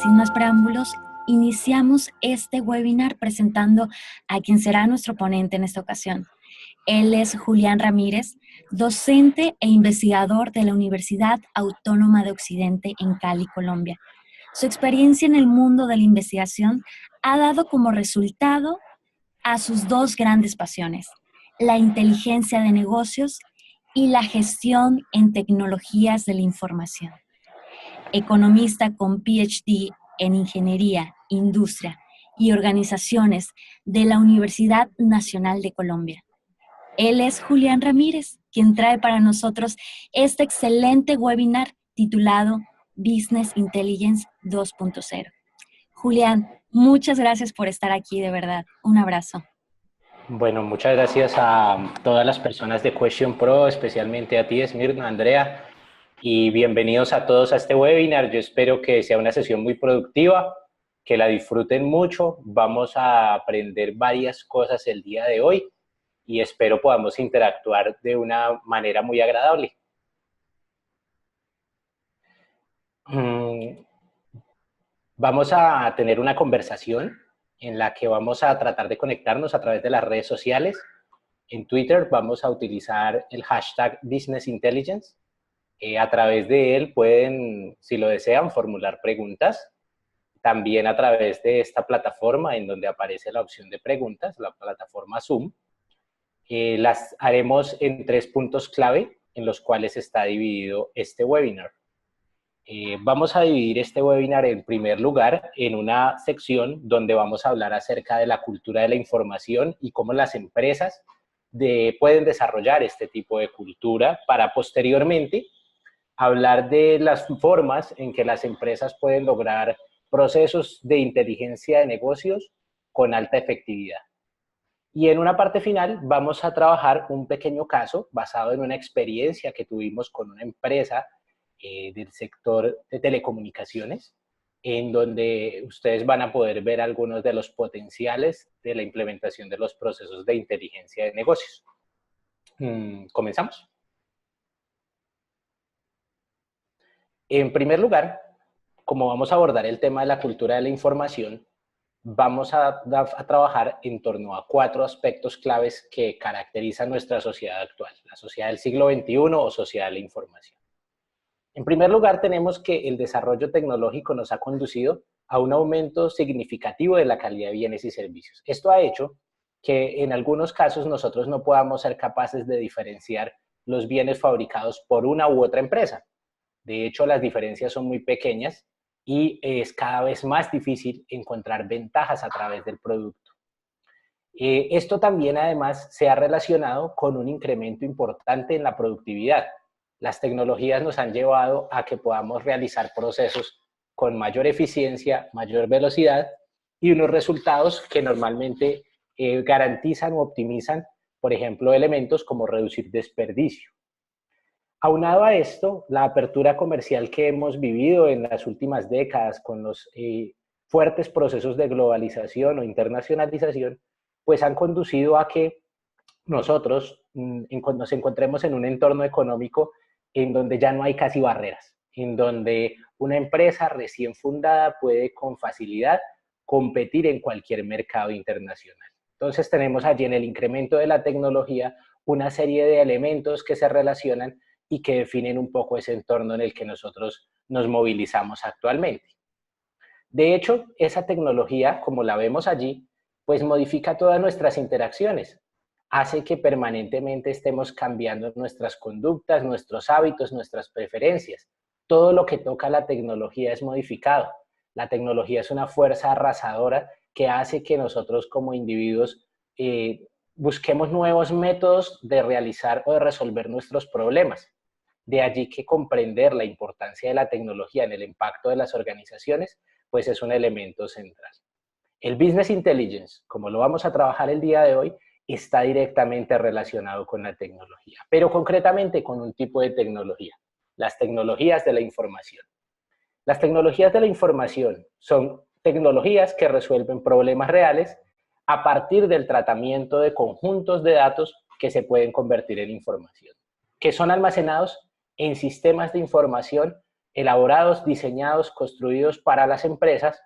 sin más preámbulos, iniciamos este webinar presentando a quien será nuestro ponente en esta ocasión. Él es Julián Ramírez, docente e investigador de la Universidad Autónoma de Occidente en Cali, Colombia. Su experiencia en el mundo de la investigación ha dado como resultado a sus dos grandes pasiones, la inteligencia de negocios y la gestión en tecnologías de la información. Economista con PhD en Ingeniería, Industria y Organizaciones de la Universidad Nacional de Colombia. Él es Julián Ramírez, quien trae para nosotros este excelente webinar titulado Business Intelligence 2.0. Julián, muchas gracias por estar aquí, de verdad. Un abrazo. Bueno, muchas gracias a todas las personas de Question Pro, especialmente a ti, Esmirna, Andrea, y bienvenidos a todos a este webinar. Yo espero que sea una sesión muy productiva, que la disfruten mucho. Vamos a aprender varias cosas el día de hoy y espero podamos interactuar de una manera muy agradable. Vamos a tener una conversación en la que vamos a tratar de conectarnos a través de las redes sociales. En Twitter vamos a utilizar el hashtag Business Intelligence. A través de él pueden, si lo desean, formular preguntas. También a través de esta plataforma en donde aparece la opción de preguntas, la plataforma Zoom. Las haremos en 3 puntos clave en los cuales está dividido este webinar. Vamos a dividir este webinar en primer lugar en una sección donde vamos a hablar acerca de la cultura de la información y cómo las empresas pueden desarrollar este tipo de cultura para posteriormente hablar de las formas en que las empresas pueden lograr procesos de inteligencia de negocios con alta efectividad. Y en una parte final vamos a trabajar un pequeño caso basado en una experiencia que tuvimos con una empresa del sector de telecomunicaciones, en donde ustedes van a poder ver algunos de los potenciales de la implementación de los procesos de inteligencia de negocios. ¿Comenzamos? En primer lugar, como vamos a abordar el tema de la cultura de la información, vamos a trabajar en torno a 4 aspectos claves que caracterizan nuestra sociedad actual, la sociedad del siglo XXI o sociedad de la información. En primer lugar, tenemos que el desarrollo tecnológico nos ha conducido a un aumento significativo de la calidad de bienes y servicios. Esto ha hecho que en algunos casos nosotros no podamos ser capaces de diferenciar los bienes fabricados por una u otra empresa. De hecho, las diferencias son muy pequeñas y es cada vez más difícil encontrar ventajas a través del producto. Esto también además se ha relacionado con un incremento importante en la productividad. Las tecnologías nos han llevado a que podamos realizar procesos con mayor eficiencia, mayor velocidad y unos resultados que normalmente garantizan o optimizan, por ejemplo, elementos como reducir desperdicio. Aunado a esto, la apertura comercial que hemos vivido en las últimas décadas con los fuertes procesos de globalización o internacionalización, pues han conducido a que nosotros nos encontremos en un entorno económico en donde ya no hay casi barreras, en donde una empresa recién fundada puede con facilidad competir en cualquier mercado internacional. Entonces tenemos allí en el incremento de la tecnología una serie de elementos que se relacionan y que definen un poco ese entorno en el que nosotros nos movilizamos actualmente. De hecho, esa tecnología, como la vemos allí, pues modifica todas nuestras interacciones, hace que permanentemente estemos cambiando nuestras conductas, nuestros hábitos, nuestras preferencias. Todo lo que toca la tecnología es modificado. La tecnología es una fuerza arrasadora que hace que nosotros como individuos busquemos nuevos métodos de realizar o de resolver nuestros problemas. De allí que comprender la importancia de la tecnología en el impacto de las organizaciones, pues es un elemento central. El Business Intelligence, como lo vamos a trabajar el día de hoy, está directamente relacionado con la tecnología, pero concretamente con un tipo de tecnología, las tecnologías de la información. Las tecnologías de la información son tecnologías que resuelven problemas reales a partir del tratamiento de conjuntos de datos que se pueden convertir en información, que son almacenados en sistemas de información elaborados, diseñados, construidos para las empresas,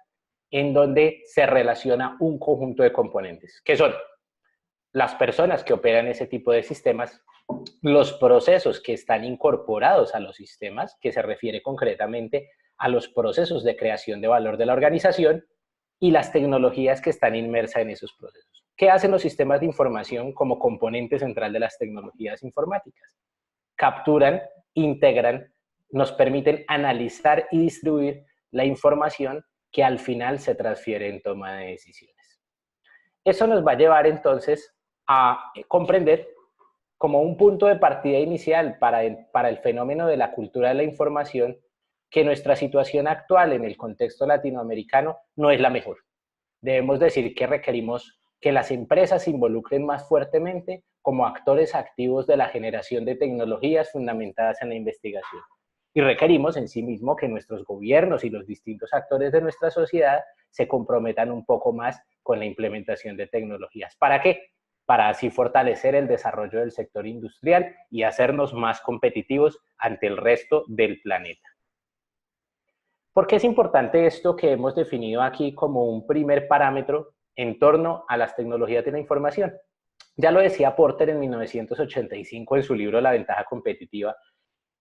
en donde se relaciona un conjunto de componentes, que son las personas que operan ese tipo de sistemas, los procesos que están incorporados a los sistemas, que se refiere concretamente a los procesos de creación de valor de la organización, y las tecnologías que están inmersas en esos procesos. ¿Qué hacen los sistemas de información como componente central de las tecnologías informáticas? Capturan, integran, nos permiten analizar y distribuir la información que al final se transfiere en toma de decisiones. Eso nos va a llevar entonces a comprender como un punto de partida inicial para el fenómeno de la cultura de la información, que nuestra situación actual en el contexto latinoamericano no es la mejor. Debemos decir que requerimos que las empresas se involucren más fuertemente como actores activos de la generación de tecnologías fundamentadas en la investigación. Y requerimos en sí mismo que nuestros gobiernos y los distintos actores de nuestra sociedad se comprometan un poco más con la implementación de tecnologías. ¿Para qué? Para así fortalecer el desarrollo del sector industrial y hacernos más competitivos ante el resto del planeta. ¿Por qué es importante esto que hemos definido aquí como un primer parámetro en torno a las tecnologías de la información? Ya lo decía Porter en 1985 en su libro La ventaja competitiva,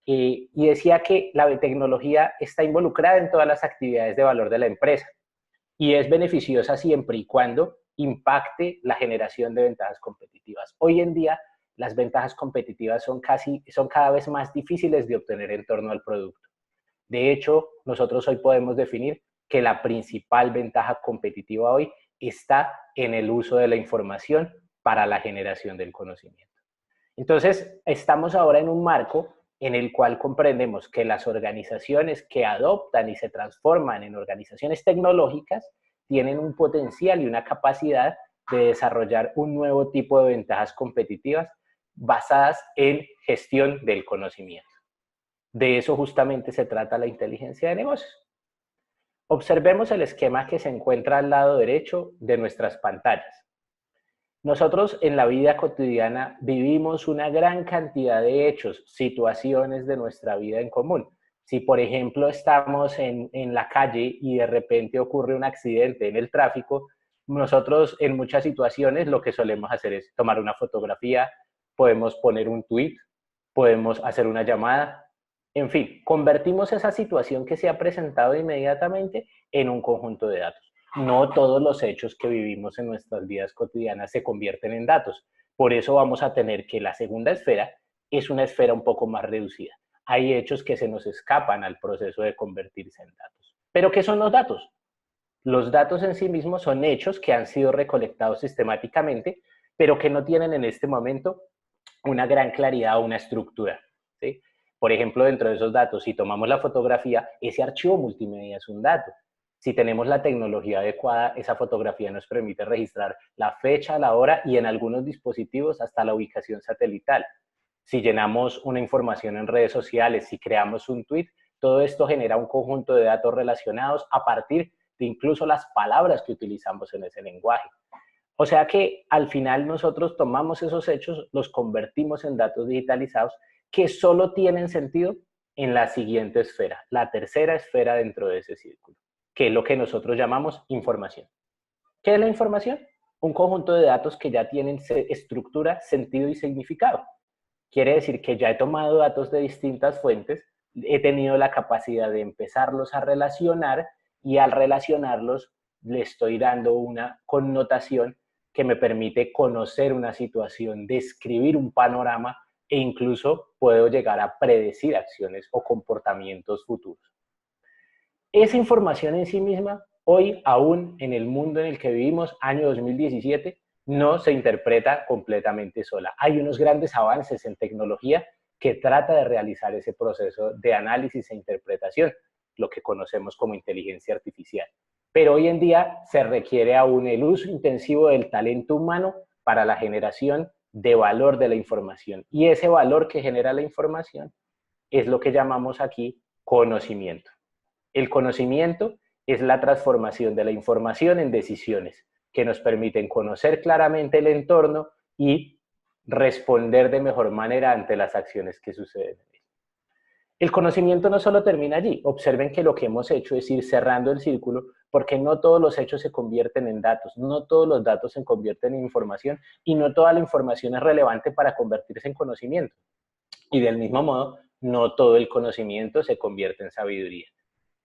y decía que la tecnología está involucrada en todas las actividades de valor de la empresa y es beneficiosa siempre y cuando impacte la generación de ventajas competitivas. Hoy en día, las ventajas competitivas son cada vez más difíciles de obtener en torno al producto. De hecho, nosotros hoy podemos definir que la principal ventaja competitiva hoy está en el uso de la información para la generación del conocimiento. Entonces, estamos ahora en un marco en el cual comprendemos que las organizaciones que adoptan y se transforman en organizaciones tecnológicas tienen un potencial y una capacidad de desarrollar un nuevo tipo de ventajas competitivas basadas en gestión del conocimiento. De eso justamente se trata la inteligencia de negocios. Observemos el esquema que se encuentra al lado derecho de nuestras pantallas. Nosotros en la vida cotidiana vivimos una gran cantidad de hechos, situaciones de nuestra vida en común. Si, por ejemplo, estamos en la calle y de repente ocurre un accidente en el tráfico, nosotros en muchas situaciones lo que solemos hacer es tomar una fotografía, podemos poner un tweet, podemos hacer una llamada, en fin, convertimos esa situación que se ha presentado inmediatamente en un conjunto de datos. No todos los hechos que vivimos en nuestras vidas cotidianas se convierten en datos. Por eso vamos a tener que la segunda esfera es una esfera un poco más reducida. Hay hechos que se nos escapan al proceso de convertirse en datos. ¿Pero qué son los datos? Los datos en sí mismos son hechos que han sido recolectados sistemáticamente, pero que no tienen en este momento una gran claridad o una estructura, ¿sí? Por ejemplo, dentro de esos datos, si tomamos la fotografía, ese archivo multimedia es un dato. Si tenemos la tecnología adecuada, esa fotografía nos permite registrar la fecha, la hora y en algunos dispositivos hasta la ubicación satelital. Si llenamos una información en redes sociales, si creamos un tweet, todo esto genera un conjunto de datos relacionados a partir de incluso las palabras que utilizamos en ese lenguaje. O sea que al final nosotros tomamos esos hechos, los convertimos en datos digitalizados que solo tienen sentido en la siguiente esfera, la tercera esfera dentro de ese círculo, que es lo que nosotros llamamos información. ¿Qué es la información? Un conjunto de datos que ya tienen estructura, sentido y significado. Quiere decir que ya he tomado datos de distintas fuentes, he tenido la capacidad de empezarlos a relacionar y al relacionarlos le estoy dando una connotación que me permite conocer una situación, describir un panorama e incluso puedo llegar a predecir acciones o comportamientos futuros. Esa información en sí misma, hoy aún en el mundo en el que vivimos, año 2017, no se interpreta completamente sola. Hay unos grandes avances en tecnología que trata de realizar ese proceso de análisis e interpretación, lo que conocemos como inteligencia artificial. Pero hoy en día se requiere aún el uso intensivo del talento humano para la generación de valor de la información. Y ese valor que genera la información es lo que llamamos aquí conocimiento. El conocimiento es la transformación de la información en decisiones que nos permiten conocer claramente el entorno y responder de mejor manera ante las acciones que suceden. El conocimiento no solo termina allí. Observen que lo que hemos hecho es ir cerrando el círculo, porque no todos los hechos se convierten en datos, no todos los datos se convierten en información y no toda la información es relevante para convertirse en conocimiento. Y del mismo modo, no todo el conocimiento se convierte en sabiduría.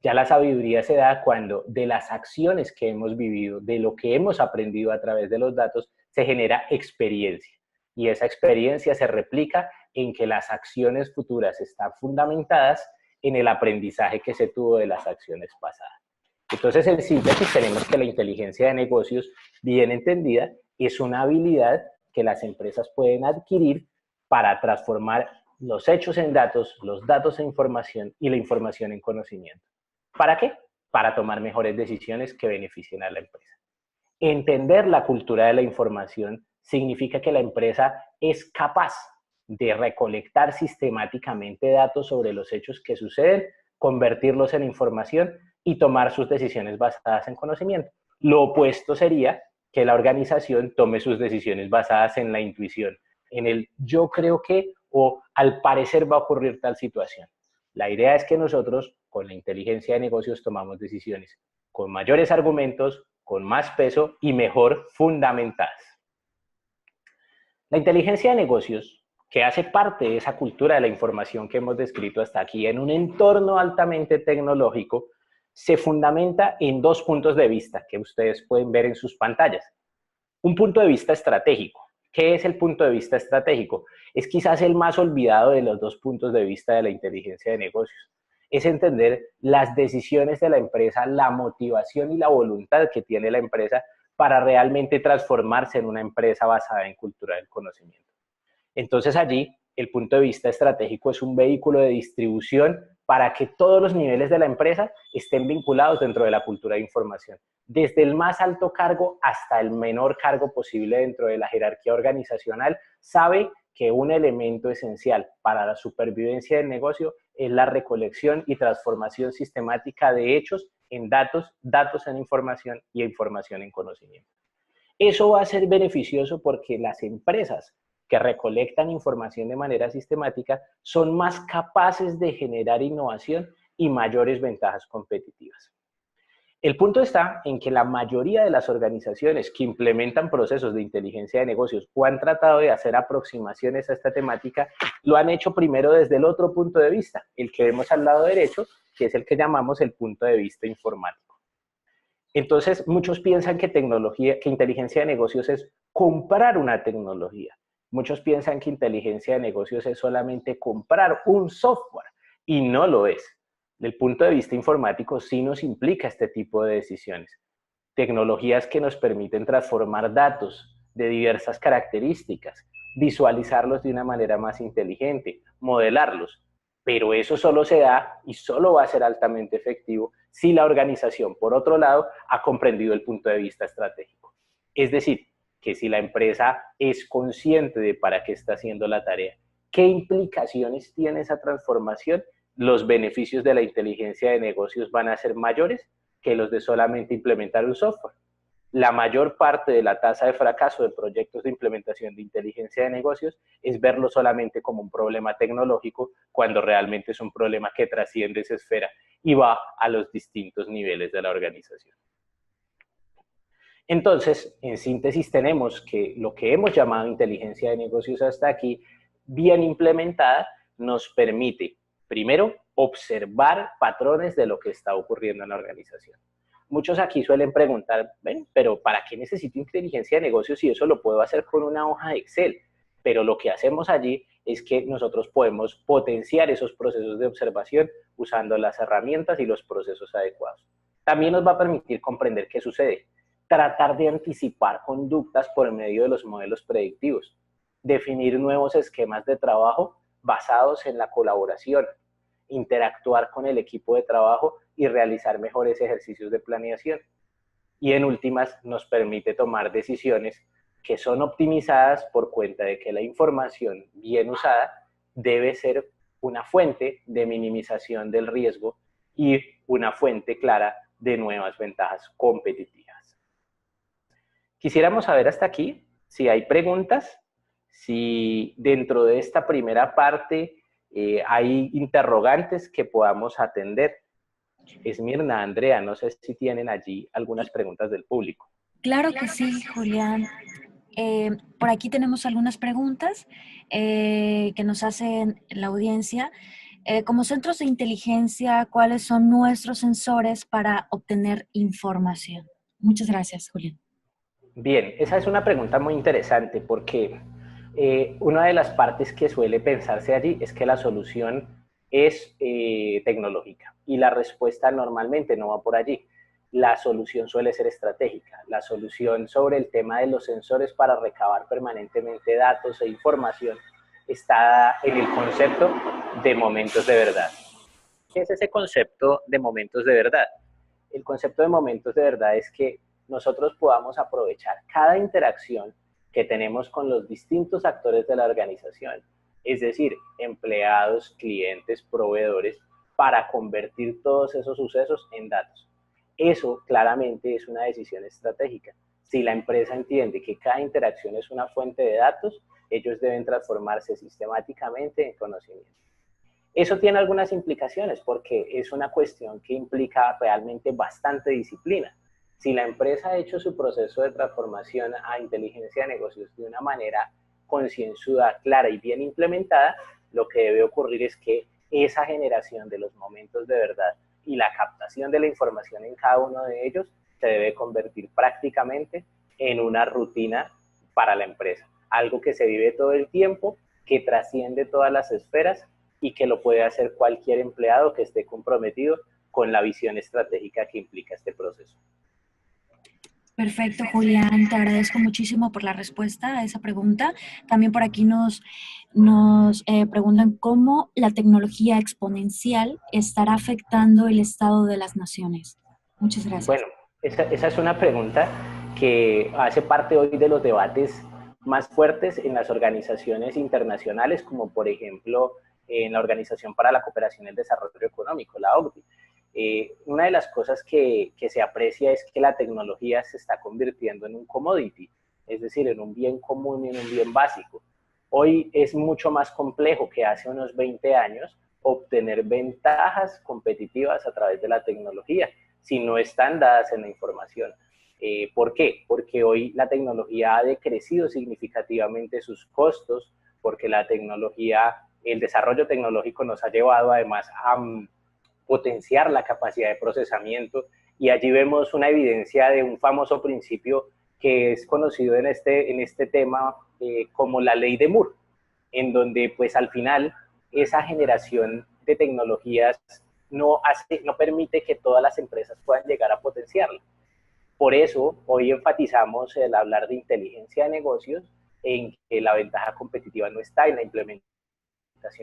Ya la sabiduría se da cuando de las acciones que hemos vivido, de lo que hemos aprendido a través de los datos, se genera experiencia. Y esa experiencia se replica en que las acciones futuras están fundamentadas en el aprendizaje que se tuvo de las acciones pasadas. Entonces, en síntesis, tenemos que la inteligencia de negocios, bien entendida, es una habilidad que las empresas pueden adquirir para transformar los hechos en datos, los datos en información y la información en conocimiento. ¿Para qué? Para tomar mejores decisiones que beneficien a la empresa. Entender la cultura de la información significa que la empresa es capaz de recolectar sistemáticamente datos sobre los hechos que suceden, convertirlos en información y tomar sus decisiones basadas en conocimiento. Lo opuesto sería que la organización tome sus decisiones basadas en la intuición, en el yo creo que o al parecer va a ocurrir tal situación. La idea es que nosotros, con la inteligencia de negocios, tomamos decisiones con mayores argumentos, con más peso y mejor fundamentadas. La inteligencia de negocios, que hace parte de esa cultura de la información que hemos descrito hasta aquí, en un entorno altamente tecnológico, se fundamenta en dos puntos de vista que ustedes pueden ver en sus pantallas. Un punto de vista estratégico. ¿Qué es el punto de vista estratégico? Es quizás el más olvidado de los dos puntos de vista de la inteligencia de negocios. Es entender las decisiones de la empresa, la motivación y la voluntad que tiene la empresa para realmente transformarse en una empresa basada en cultura del conocimiento. Entonces allí el punto de vista estratégico es un vehículo de distribución para que todos los niveles de la empresa estén vinculados dentro de la cultura de información, desde el más alto cargo hasta el menor cargo posible dentro de la jerarquía organizacional, sabe que un elemento esencial para la supervivencia del negocio es la recolección y transformación sistemática de hechos en datos, datos en información y información en conocimiento. Eso va a ser beneficioso porque las empresas que recolectan información de manera sistemática son más capaces de generar innovación y mayores ventajas competitivas. El punto está en que la mayoría de las organizaciones que implementan procesos de inteligencia de negocios o han tratado de hacer aproximaciones a esta temática, lo han hecho primero desde el otro punto de vista, el que vemos al lado derecho, que es el que llamamos el punto de vista informático. Entonces, muchos piensan que inteligencia de negocios es comprar una tecnología. Muchos piensan que inteligencia de negocios es solamente comprar un software y no lo es. Del punto de vista informático sí nos implica este tipo de decisiones. Tecnologías que nos permiten transformar datos de diversas características, visualizarlos de una manera más inteligente, modelarlos. Pero eso solo se da y solo va a ser altamente efectivo si la organización, por otro lado, ha comprendido el punto de vista estratégico. Es decir, que si la empresa es consciente de para qué está haciendo la tarea, qué implicaciones tiene esa transformación, los beneficios de la inteligencia de negocios van a ser mayores que los de solamente implementar un software. La mayor parte de la tasa de fracaso de proyectos de implementación de inteligencia de negocios es verlo solamente como un problema tecnológico cuando realmente es un problema que trasciende esa esfera y va a los distintos niveles de la organización. Entonces, en síntesis, tenemos que lo que hemos llamado inteligencia de negocios hasta aquí, bien implementada, nos permite, primero, observar patrones de lo que está ocurriendo en la organización. Muchos aquí suelen preguntar, ¿ven? Pero ¿para qué necesito inteligencia de negocios si eso lo puedo hacer con una hoja de Excel? Pero lo que hacemos allí es que nosotros podemos potenciar esos procesos de observación usando las herramientas y los procesos adecuados. También nos va a permitir comprender qué sucede, tratar de anticipar conductas por medio de los modelos predictivos, definir nuevos esquemas de trabajo basados en la colaboración, interactuar con el equipo de trabajo y realizar mejores ejercicios de planeación. Y en últimas, nos permite tomar decisiones que son optimizadas por cuenta de que la información bien usada debe ser una fuente de minimización del riesgo y una fuente clara de nuevas ventajas competitivas. Quisiéramos saber hasta aquí si hay preguntas, si dentro de esta primera parte Hay interrogantes que podamos atender. Esmirna, Andrea, no sé si tienen allí algunas preguntas del público. Claro que sí, Julián. Por aquí tenemos algunas preguntas que nos hacen la audiencia. Como centros de inteligencia, ¿cuáles son nuestros sensores para obtener información? Muchas gracias, Julián. Bien, esa es una pregunta muy interesante porque una de las partes que suele pensarse allí es que la solución es tecnológica y la respuesta normalmente no va por allí. La solución suele ser estratégica. La solución sobre el tema de los sensores para recabar permanentemente datos e información está en el concepto de momentos de verdad. ¿Qué es ese concepto de momentos de verdad? El concepto de momentos de verdad es que nosotros podamos aprovechar cada interacción que tenemos con los distintos actores de la organización, es decir, empleados, clientes, proveedores, para convertir todos esos sucesos en datos. Eso claramente es una decisión estratégica. Si la empresa entiende que cada interacción es una fuente de datos, ellos deben transformarse sistemáticamente en conocimiento. Eso tiene algunas implicaciones porque es una cuestión que implica realmente bastante disciplina. Si la empresa ha hecho su proceso de transformación a inteligencia de negocios de una manera concienzuda, clara y bien implementada, lo que debe ocurrir es que esa generación de los momentos de verdad y la captación de la información en cada uno de ellos se debe convertir prácticamente en una rutina para la empresa. Algo que se vive todo el tiempo, que trasciende todas las esferas y que lo puede hacer cualquier empleado que esté comprometido con la visión estratégica que implica este proceso. Perfecto, Julián. Te agradezco muchísimo por la respuesta a esa pregunta. También por aquí nos preguntan cómo la tecnología exponencial estará afectando el estado de las naciones. Muchas gracias. Bueno, esa es una pregunta que hace parte hoy de los debates más fuertes en las organizaciones internacionales, como por ejemplo en la Organización para la Cooperación y el Desarrollo Económico, la OCDE. Una de las cosas que se aprecia es que la tecnología se está convirtiendo en un commodity, es decir, en un bien común y en un bien básico. Hoy es mucho más complejo que hace unos 20 años obtener ventajas competitivas a través de la tecnología, si no están dadas en la información. ¿Por qué? Porque hoy la tecnología ha decrecido significativamente sus costos, porque la tecnología, el desarrollo tecnológico nos ha llevado además a potenciar la capacidad de procesamiento, y allí vemos una evidencia de un famoso principio que es conocido en este tema como la ley de Moore, en donde pues al final esa generación de tecnologías no permite que todas las empresas puedan llegar a potenciarla. Por eso hoy enfatizamos el hablar de inteligencia de negocios, en que la ventaja competitiva no está en la implementación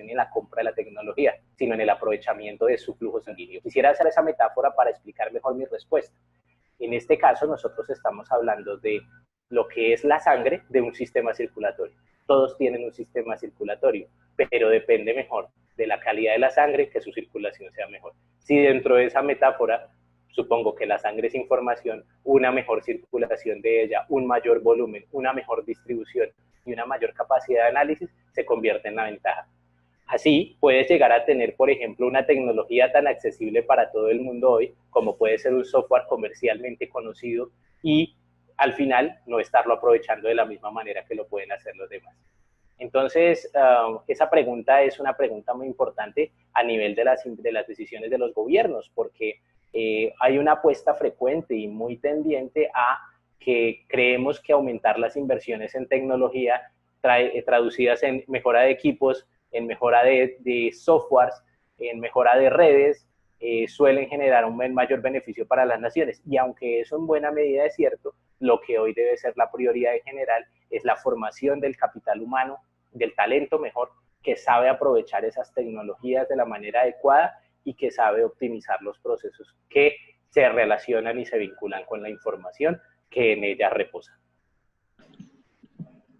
y en la compra de la tecnología, sino en el aprovechamiento de su flujo sanguíneo. Quisiera hacer esa metáfora para explicar mejor mi respuesta. En este caso, nosotros estamos hablando de lo que es la sangre de un sistema circulatorio. Todos tienen un sistema circulatorio, pero depende mejor de la calidad de la sangre que su circulación sea mejor. Si dentro de esa metáfora, supongo que la sangre es información, una mejor circulación de ella, un mayor volumen, una mejor distribución y una mayor capacidad de análisis, se convierte en la ventaja. Así, puedes llegar a tener, por ejemplo, una tecnología tan accesible para todo el mundo hoy, como puede ser un software comercialmente conocido, y al final no estarlo aprovechando de la misma manera que lo pueden hacer los demás. Entonces, esa pregunta es una pregunta muy importante a nivel de las decisiones de los gobiernos, porque hay una apuesta frecuente y muy tendiente a que creemos que aumentar las inversiones en tecnología traducidas en mejora de equipos, en mejora de softwares, en mejora de redes, suelen generar un mayor beneficio para las naciones. Y aunque eso en buena medida es cierto, lo que hoy debe ser la prioridad en general es la formación del capital humano, del talento mejor, que sabe aprovechar esas tecnologías de la manera adecuada y que sabe optimizar los procesos que se relacionan y se vinculan con la información que en ella reposa.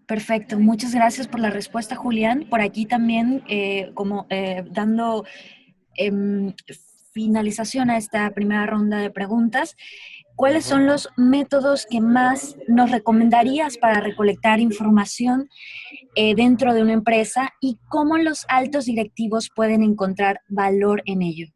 Perfecto, muchas gracias por la respuesta, Julián. Por aquí también, dando finalización a esta primera ronda de preguntas, ¿cuáles son los métodos que más nos recomendarías para recolectar información dentro de una empresa y cómo los altos directivos pueden encontrar valor en ello?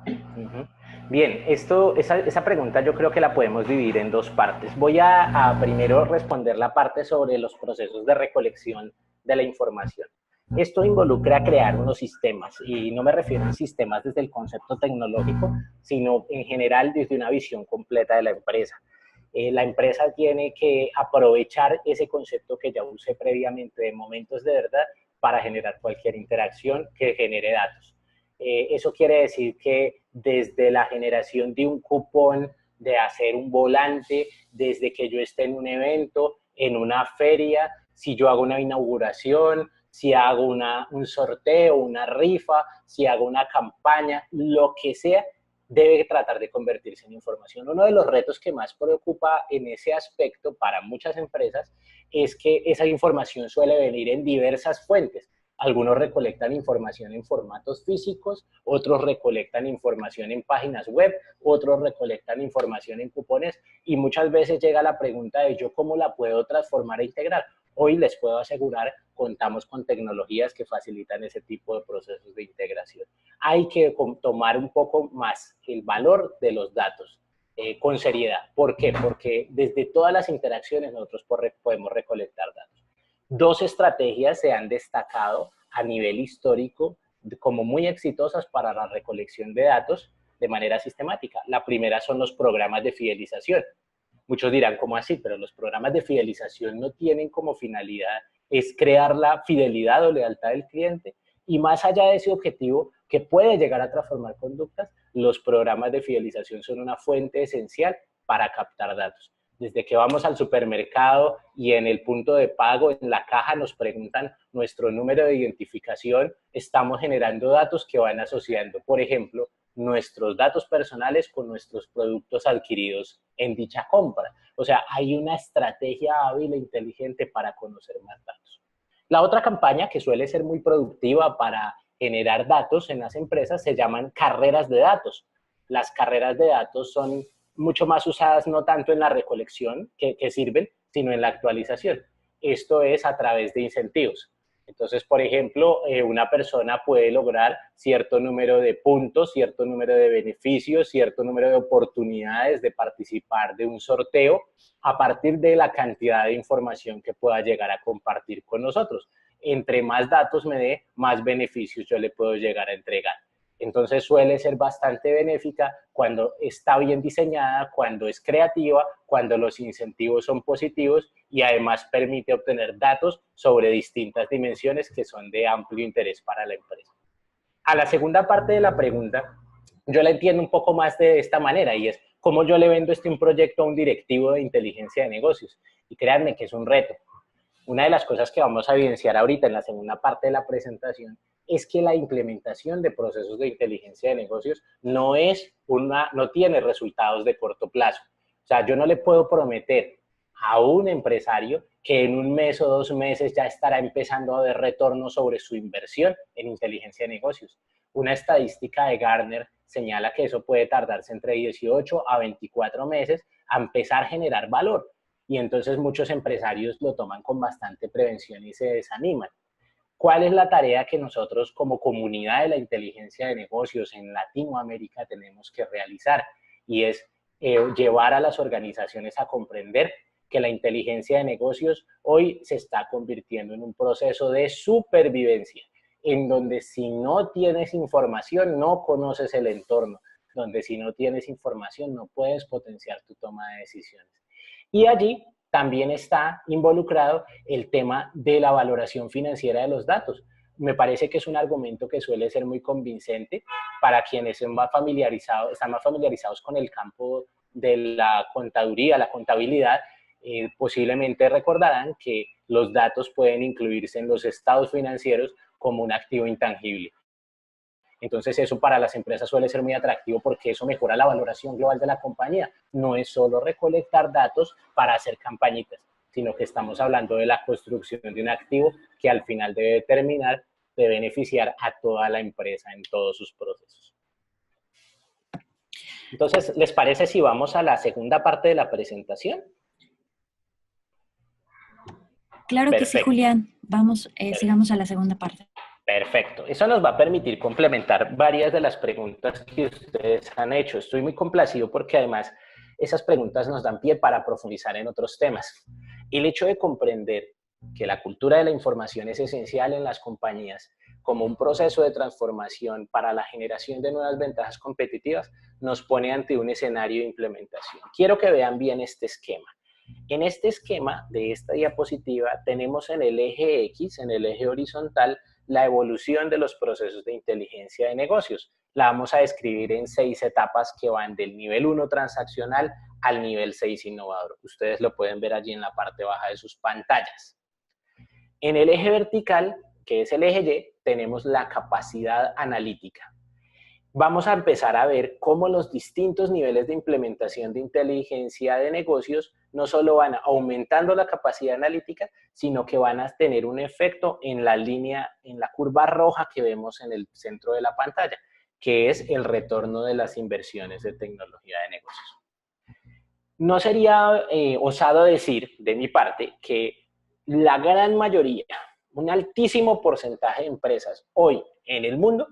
Ujú. Bien, esa pregunta yo creo que la podemos dividir en dos partes. Voy a primero responder la parte sobre los procesos de recolección de la información. Esto involucra crear unos sistemas, y no me refiero a sistemas desde el concepto tecnológico, sino en general desde una visión completa de la empresa. La empresa tiene que aprovechar ese concepto que ya usé previamente de momentos de verdad para generar cualquier interacción que genere datos. Eso quiere decir que desde la generación de un cupón, de hacer un volante, desde que yo esté en un evento, en una feria, si yo hago una inauguración, si hago un sorteo, una rifa, si hago una campaña, lo que sea, debe tratar de convertirse en información. Uno de los retos que más preocupa en ese aspecto para muchas empresas es que esa información suele venir en diversas fuentes. Algunos recolectan información en formatos físicos, otros recolectan información en páginas web, otros recolectan información en cupones, y muchas veces llega la pregunta de yo cómo la puedo transformar e integrar. Hoy les puedo asegurar, contamos con tecnologías que facilitan ese tipo de procesos de integración. Hay que tomar un poco más el valor de los datos con seriedad. ¿Por qué? Porque desde todas las interacciones nosotros podemos recolectar datos. Dos estrategias se han destacado a nivel histórico como muy exitosas para la recolección de datos de manera sistemática. La primera son los programas de fidelización. Muchos dirán, ¿cómo así? Pero los programas de fidelización no tienen como finalidad es crear la fidelidad o lealtad del cliente. Y más allá de ese objetivo, que puede llegar a transformar conductas, los programas de fidelización son una fuente esencial para captar datos. Desde que vamos al supermercado y en el punto de pago, en la caja, nos preguntan nuestro número de identificación, estamos generando datos que van asociando, por ejemplo, nuestros datos personales con nuestros productos adquiridos en dicha compra. O sea, hay una estrategia hábil e inteligente para conocer más datos. La otra campaña que suele ser muy productiva para generar datos en las empresas se llaman carreras de datos. Las carreras de datos son mucho más usadas no tanto en la recolección que sirven, sino en la actualización. Esto es a través de incentivos. Entonces, por ejemplo, una persona puede lograr cierto número de puntos, cierto número de beneficios, cierto número de oportunidades de participar de un sorteo a partir de la cantidad de información que pueda llegar a compartir con nosotros. Entre más datos me dé, más beneficios yo le puedo llegar a entregar. Entonces suele ser bastante benéfica cuando está bien diseñada, cuando es creativa, cuando los incentivos son positivos y además permite obtener datos sobre distintas dimensiones que son de amplio interés para la empresa. A la segunda parte de la pregunta, yo la entiendo un poco más de esta manera, y es cómo yo le vendo un proyecto a un directivo de inteligencia de negocios. Y créanme que es un reto. Una de las cosas que vamos a evidenciar ahorita en la segunda parte de la presentación es que la implementación de procesos de inteligencia de negocios no tiene resultados de corto plazo. O sea, yo no le puedo prometer a un empresario que en un mes o 2 meses ya estará empezando a ver retorno sobre su inversión en inteligencia de negocios. Una estadística de Gartner señala que eso puede tardarse entre 18 a 24 meses a empezar a generar valor. Y entonces muchos empresarios lo toman con bastante prevención y se desaniman. ¿Cuál es la tarea que nosotros como comunidad de la inteligencia de negocios en Latinoamérica tenemos que realizar? Y es llevar a las organizaciones a comprender que la inteligencia de negocios hoy se está convirtiendo en un proceso de supervivencia, en donde si no tienes información no conoces el entorno, donde si no tienes información no puedes potenciar tu toma de decisiones. Y allí también está involucrado el tema de la valoración financiera de los datos. Me parece que es un argumento que suele ser muy convincente para quienes están más familiarizados con el campo de la contaduría, la contabilidad. Posiblemente recordarán que los datos pueden incluirse en los estados financieros como un activo intangible. Entonces eso para las empresas suele ser muy atractivo porque eso mejora la valoración global de la compañía. No es solo recolectar datos para hacer campañitas, sino que estamos hablando de la construcción de un activo que al final debe terminar de beneficiar a toda la empresa en todos sus procesos. Entonces, ¿les parece si vamos a la segunda parte de la presentación? Claro que sí, Perfecto. Julián. Vamos, sigamos a la segunda parte. Perfecto. Eso nos va a permitir complementar varias de las preguntas que ustedes han hecho. Estoy muy complacido porque además esas preguntas nos dan pie para profundizar en otros temas. El hecho de comprender que la cultura de la información es esencial en las compañías como un proceso de transformación para la generación de nuevas ventajas competitivas nos pone ante un escenario de implementación. Quiero que vean bien este esquema. En este esquema de esta diapositiva tenemos en el eje X, en el eje horizontal, la evolución de los procesos de inteligencia de negocios. La vamos a describir en 6 etapas que van del nivel 1 transaccional al nivel 6 innovador. Ustedes lo pueden ver allí en la parte baja de sus pantallas. En el eje vertical, que es el eje Y, tenemos la capacidad analítica. Vamos a empezar a ver cómo los distintos niveles de implementación de inteligencia de negocios no solo van aumentando la capacidad analítica, sino que van a tener un efecto en la línea, en la curva roja que vemos en el centro de la pantalla, que es el retorno de las inversiones de tecnología de negocios. No sería osado decir, de mi parte, que la gran mayoría, un altísimo porcentaje de empresas hoy en el mundo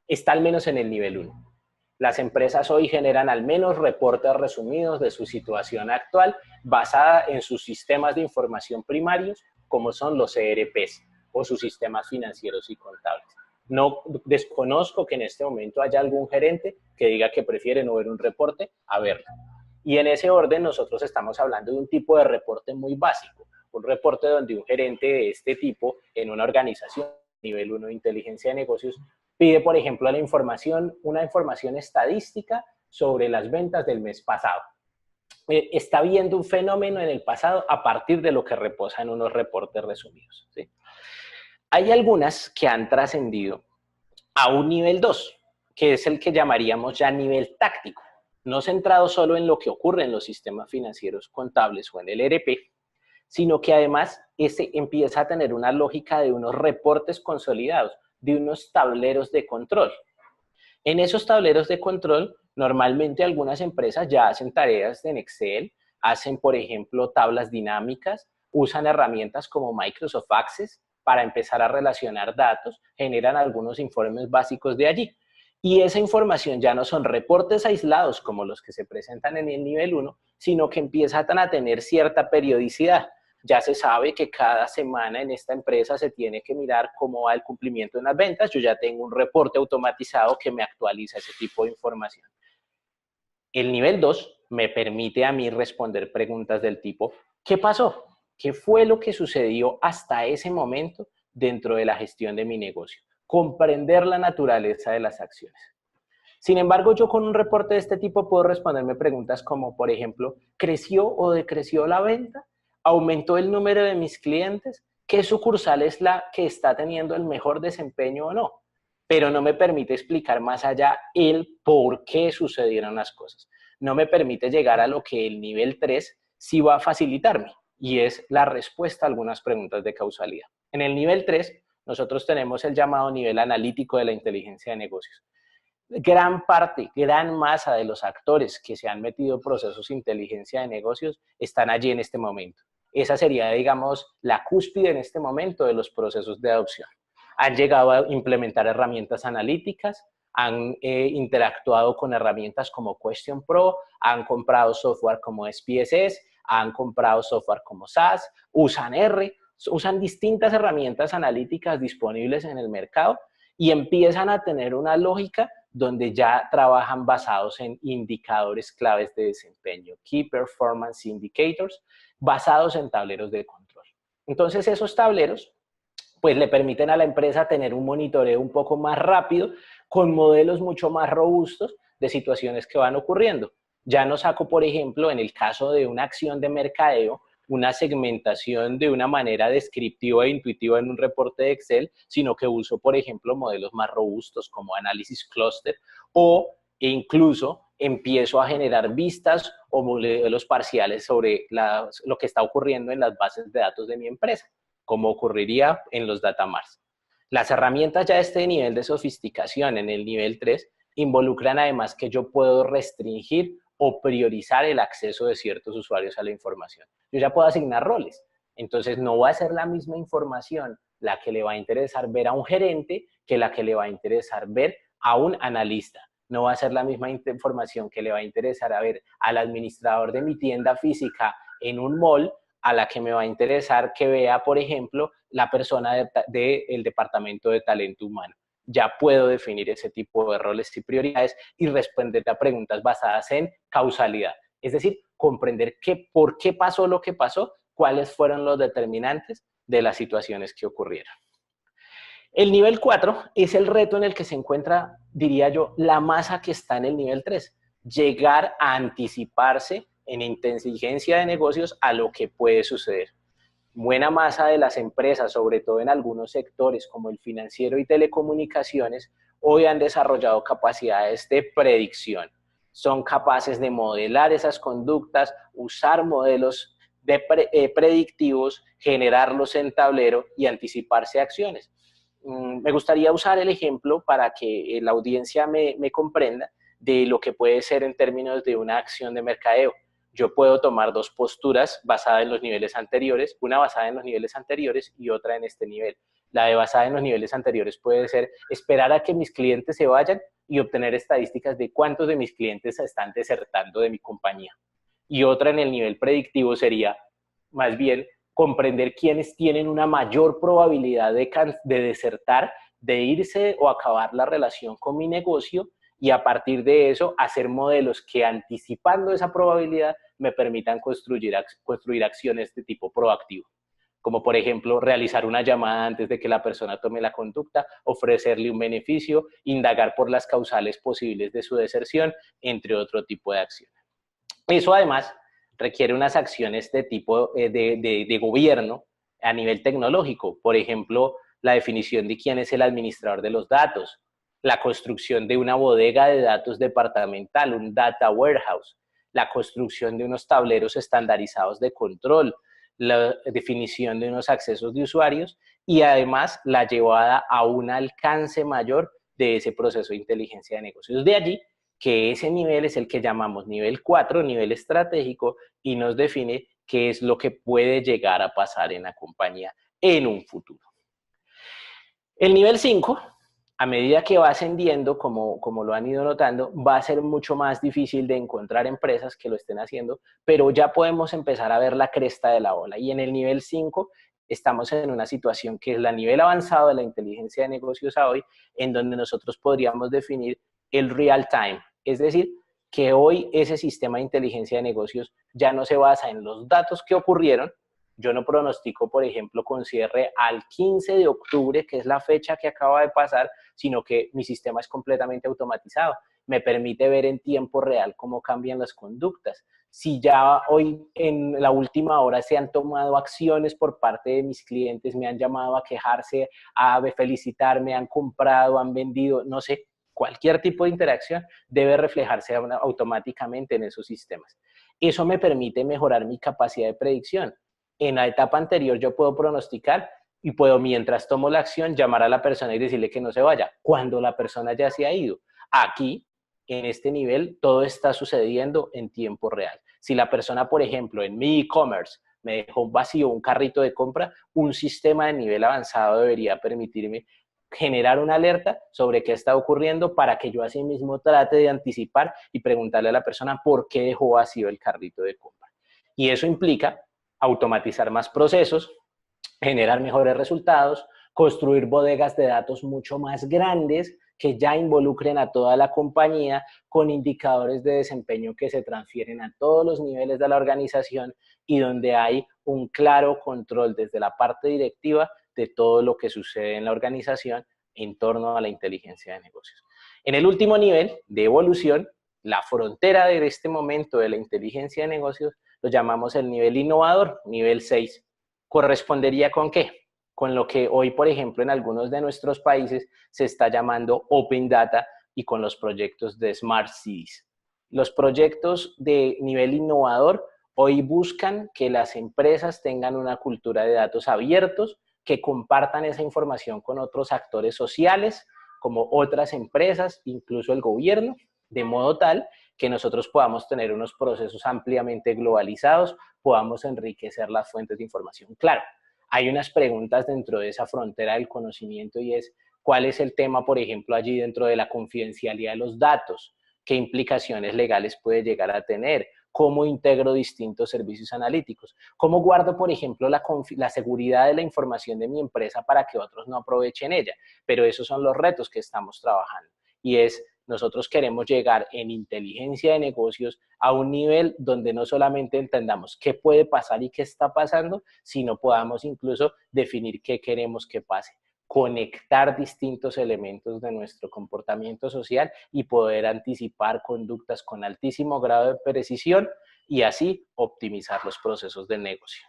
está al menos en el nivel 1. Las empresas hoy generan al menos reportes resumidos de su situación actual basada en sus sistemas de información primarios, como son los ERPs o sus sistemas financieros y contables. No desconozco que en este momento haya algún gerente que diga que prefiere no ver un reporte a verlo. Y en ese orden nosotros estamos hablando de un tipo de reporte muy básico, un reporte donde un gerente de este tipo en una organización nivel 1 de inteligencia de negocios pide, por ejemplo, una información estadística sobre las ventas del mes pasado. Está viendo un fenómeno en el pasado a partir de lo que reposa en unos reportes resumidos, ¿sí? Hay algunas que han trascendido a un nivel 2, que es el que llamaríamos ya nivel táctico, no centrado solo en lo que ocurre en los sistemas financieros contables o en el ERP, sino que además empieza a tener una lógica de unos reportes consolidados, de unos tableros de control. En esos tableros de control, normalmente algunas empresas ya hacen tareas en Excel, hacen, por ejemplo, tablas dinámicas, usan herramientas como Microsoft Access para empezar a relacionar datos, generan algunos informes básicos de allí. Y esa información ya no son reportes aislados como los que se presentan en el nivel 1, sino que empiezan a tener cierta periodicidad. Ya se sabe que cada semana en esta empresa se tiene que mirar cómo va el cumplimiento en las ventas. Yo ya tengo un reporte automatizado que me actualiza ese tipo de información. El nivel 2 me permite a mí responder preguntas del tipo, ¿qué pasó? ¿Qué fue lo que sucedió hasta ese momento dentro de la gestión de mi negocio? Comprender la naturaleza de las acciones. Sin embargo, yo con un reporte de este tipo puedo responderme preguntas como, por ejemplo, ¿creció o decreció la venta? ¿Aumentó el número de mis clientes? ¿Qué sucursal es la que está teniendo el mejor desempeño o no? Pero no me permite explicar más allá el por qué sucedieron las cosas. No me permite llegar a lo que el nivel 3 sí va a facilitarme, y es la respuesta a algunas preguntas de causalidad. En el nivel 3, nosotros tenemos el llamado nivel analítico de la inteligencia de negocios. Gran parte, gran masa de los actores que se han metido en procesos de inteligencia de negocios están allí en este momento. Esa sería, digamos, la cúspide en este momento de los procesos de adopción. Han llegado a implementar herramientas analíticas, han interactuado con herramientas como Question Pro, han comprado software como SPSS, han comprado software como SAS, usan R, usan distintas herramientas analíticas disponibles en el mercado y empiezan a tener una lógica donde ya trabajan basados en indicadores claves de desempeño, Key Performance Indicators, basados en tableros de control. Entonces esos tableros pues le permiten a la empresa tener un monitoreo un poco más rápido, con modelos mucho más robustos de situaciones que van ocurriendo. Ya no saco, por ejemplo, en el caso de una acción de mercadeo, una segmentación de una manera descriptiva e intuitiva en un reporte de Excel, sino que uso, por ejemplo, modelos más robustos como análisis clúster o incluso empiezo a generar vistas o modelos parciales sobre lo que está ocurriendo en las bases de datos de mi empresa, como ocurriría en los datamars. Las herramientas ya de este nivel de sofisticación, en el nivel 3, involucran además que yo puedo restringir o priorizar el acceso de ciertos usuarios a la información. Yo ya puedo asignar roles. Entonces no va a ser la misma información la que le va a interesar ver a un gerente que la que le va a interesar ver a un analista. No va a ser la misma información que le va a interesar a ver al administrador de mi tienda física en un mall a la que me va a interesar que vea, por ejemplo, la persona del departamento de talento humano. Ya puedo definir ese tipo de roles y prioridades y responder a preguntas basadas en causalidad. Es decir, comprender por qué pasó lo que pasó, cuáles fueron los determinantes de las situaciones que ocurrieron. El nivel 4 es el reto en el que se encuentra, diría yo, la masa que está en el nivel 3. Llegar a anticiparse en inteligencia de negocios a lo que puede suceder. Buena masa de las empresas, sobre todo en algunos sectores como el financiero y telecomunicaciones, hoy han desarrollado capacidades de predicción. Son capaces de modelar esas conductas, usar modelos predictivos, generarlos en tablero y anticiparse a acciones. Me gustaría usar el ejemplo para que la audiencia me comprenda de lo que puede ser en términos de una acción de mercadeo. Yo puedo tomar dos posturas basadas en los niveles anteriores, una basada en los niveles anteriores y otra en este nivel. La de basada en los niveles anteriores puede ser esperar a que mis clientes se vayan y obtener estadísticas de cuántos de mis clientes están desertando de mi compañía. Y otra en el nivel predictivo sería, más bien, comprender quiénes tienen una mayor probabilidad de desertar, de irse o acabar la relación con mi negocio, y a partir de eso hacer modelos que, anticipando esa probabilidad, me permitan construir acciones de tipo proactivo, como por ejemplo realizar una llamada antes de que la persona tome la conducta, ofrecerle un beneficio, indagar por las causales posibles de su deserción, entre otro tipo de acciones. Eso además requiere unas acciones de tipo de gobierno a nivel tecnológico, por ejemplo, la definición de quién es el administrador de los datos, la construcción de una bodega de datos departamental, un data warehouse, la construcción de unos tableros estandarizados de control, la definición de unos accesos de usuarios y además la llevada a un alcance mayor de ese proceso de inteligencia de negocios. De allí que ese nivel es el que llamamos nivel 4, nivel estratégico, y nos define qué es lo que puede llegar a pasar en la compañía en un futuro. El nivel 5, a medida que va ascendiendo, como lo han ido notando, va a ser mucho más difícil de encontrar empresas que lo estén haciendo, pero ya podemos empezar a ver la cresta de la ola. Y en el nivel 5 estamos en una situación que es el nivel avanzado de la inteligencia de negocios a hoy, en donde nosotros podríamos definir el real time. Es decir, que hoy ese sistema de inteligencia de negocios ya no se basa en los datos que ocurrieron. Yo no pronostico, por ejemplo, con cierre al 15 de octubre, que es la fecha que acaba de pasar, sino que mi sistema es completamente automatizado. Me permite ver en tiempo real cómo cambian las conductas. Si ya hoy en la última hora se han tomado acciones por parte de mis clientes, me han llamado a quejarse, a felicitarme, han comprado, han vendido, no sé, cualquier tipo de interacción debe reflejarse automáticamente en esos sistemas. Eso me permite mejorar mi capacidad de predicción. En la etapa anterior yo puedo pronosticar y puedo, mientras tomo la acción, llamar a la persona y decirle que no se vaya, cuando la persona ya se ha ido. Aquí, en este nivel, todo está sucediendo en tiempo real. Si la persona, por ejemplo, en mi e-commerce me dejó vacío un carrito de compra, un sistema de nivel avanzado debería permitirme generar una alerta sobre qué está ocurriendo para que yo así mismo trate de anticipar y preguntarle a la persona por qué dejó vacío el carrito de compra. Y eso implica automatizar más procesos, generar mejores resultados, construir bodegas de datos mucho más grandes que ya involucren a toda la compañía con indicadores de desempeño que se transfieren a todos los niveles de la organización y donde hay un claro control desde la parte directiva de todo lo que sucede en la organización en torno a la inteligencia de negocios. En el último nivel de evolución, la frontera de este momento de la inteligencia de negocios, lo llamamos el nivel innovador, nivel 6. ¿Correspondería con qué? Con lo que hoy, por ejemplo, en algunos de nuestros países se está llamando Open Data y con los proyectos de Smart Cities. Los proyectos de nivel innovador hoy buscan que las empresas tengan una cultura de datos abiertos, que compartan esa información con otros actores sociales, como otras empresas, incluso el gobierno, de modo tal que nosotros podamos tener unos procesos ampliamente globalizados, podamos enriquecer las fuentes de información. Claro, hay unas preguntas dentro de esa frontera del conocimiento y es, ¿cuál es el tema, por ejemplo, allí dentro de la confidencialidad de los datos? ¿Qué implicaciones legales puede llegar a tener? ¿Cómo integro distintos servicios analíticos? ¿Cómo guardo, por ejemplo, la seguridad de la información de mi empresa para que otros no aprovechen ella? Pero esos son los retos que estamos trabajando. Y es, nosotros queremos llegar en inteligencia de negocios a un nivel donde no solamente entendamos qué puede pasar y qué está pasando, sino podamos incluso definir qué queremos que pase, conectar distintos elementos de nuestro comportamiento social y poder anticipar conductas con altísimo grado de precisión y así optimizar los procesos de negocio.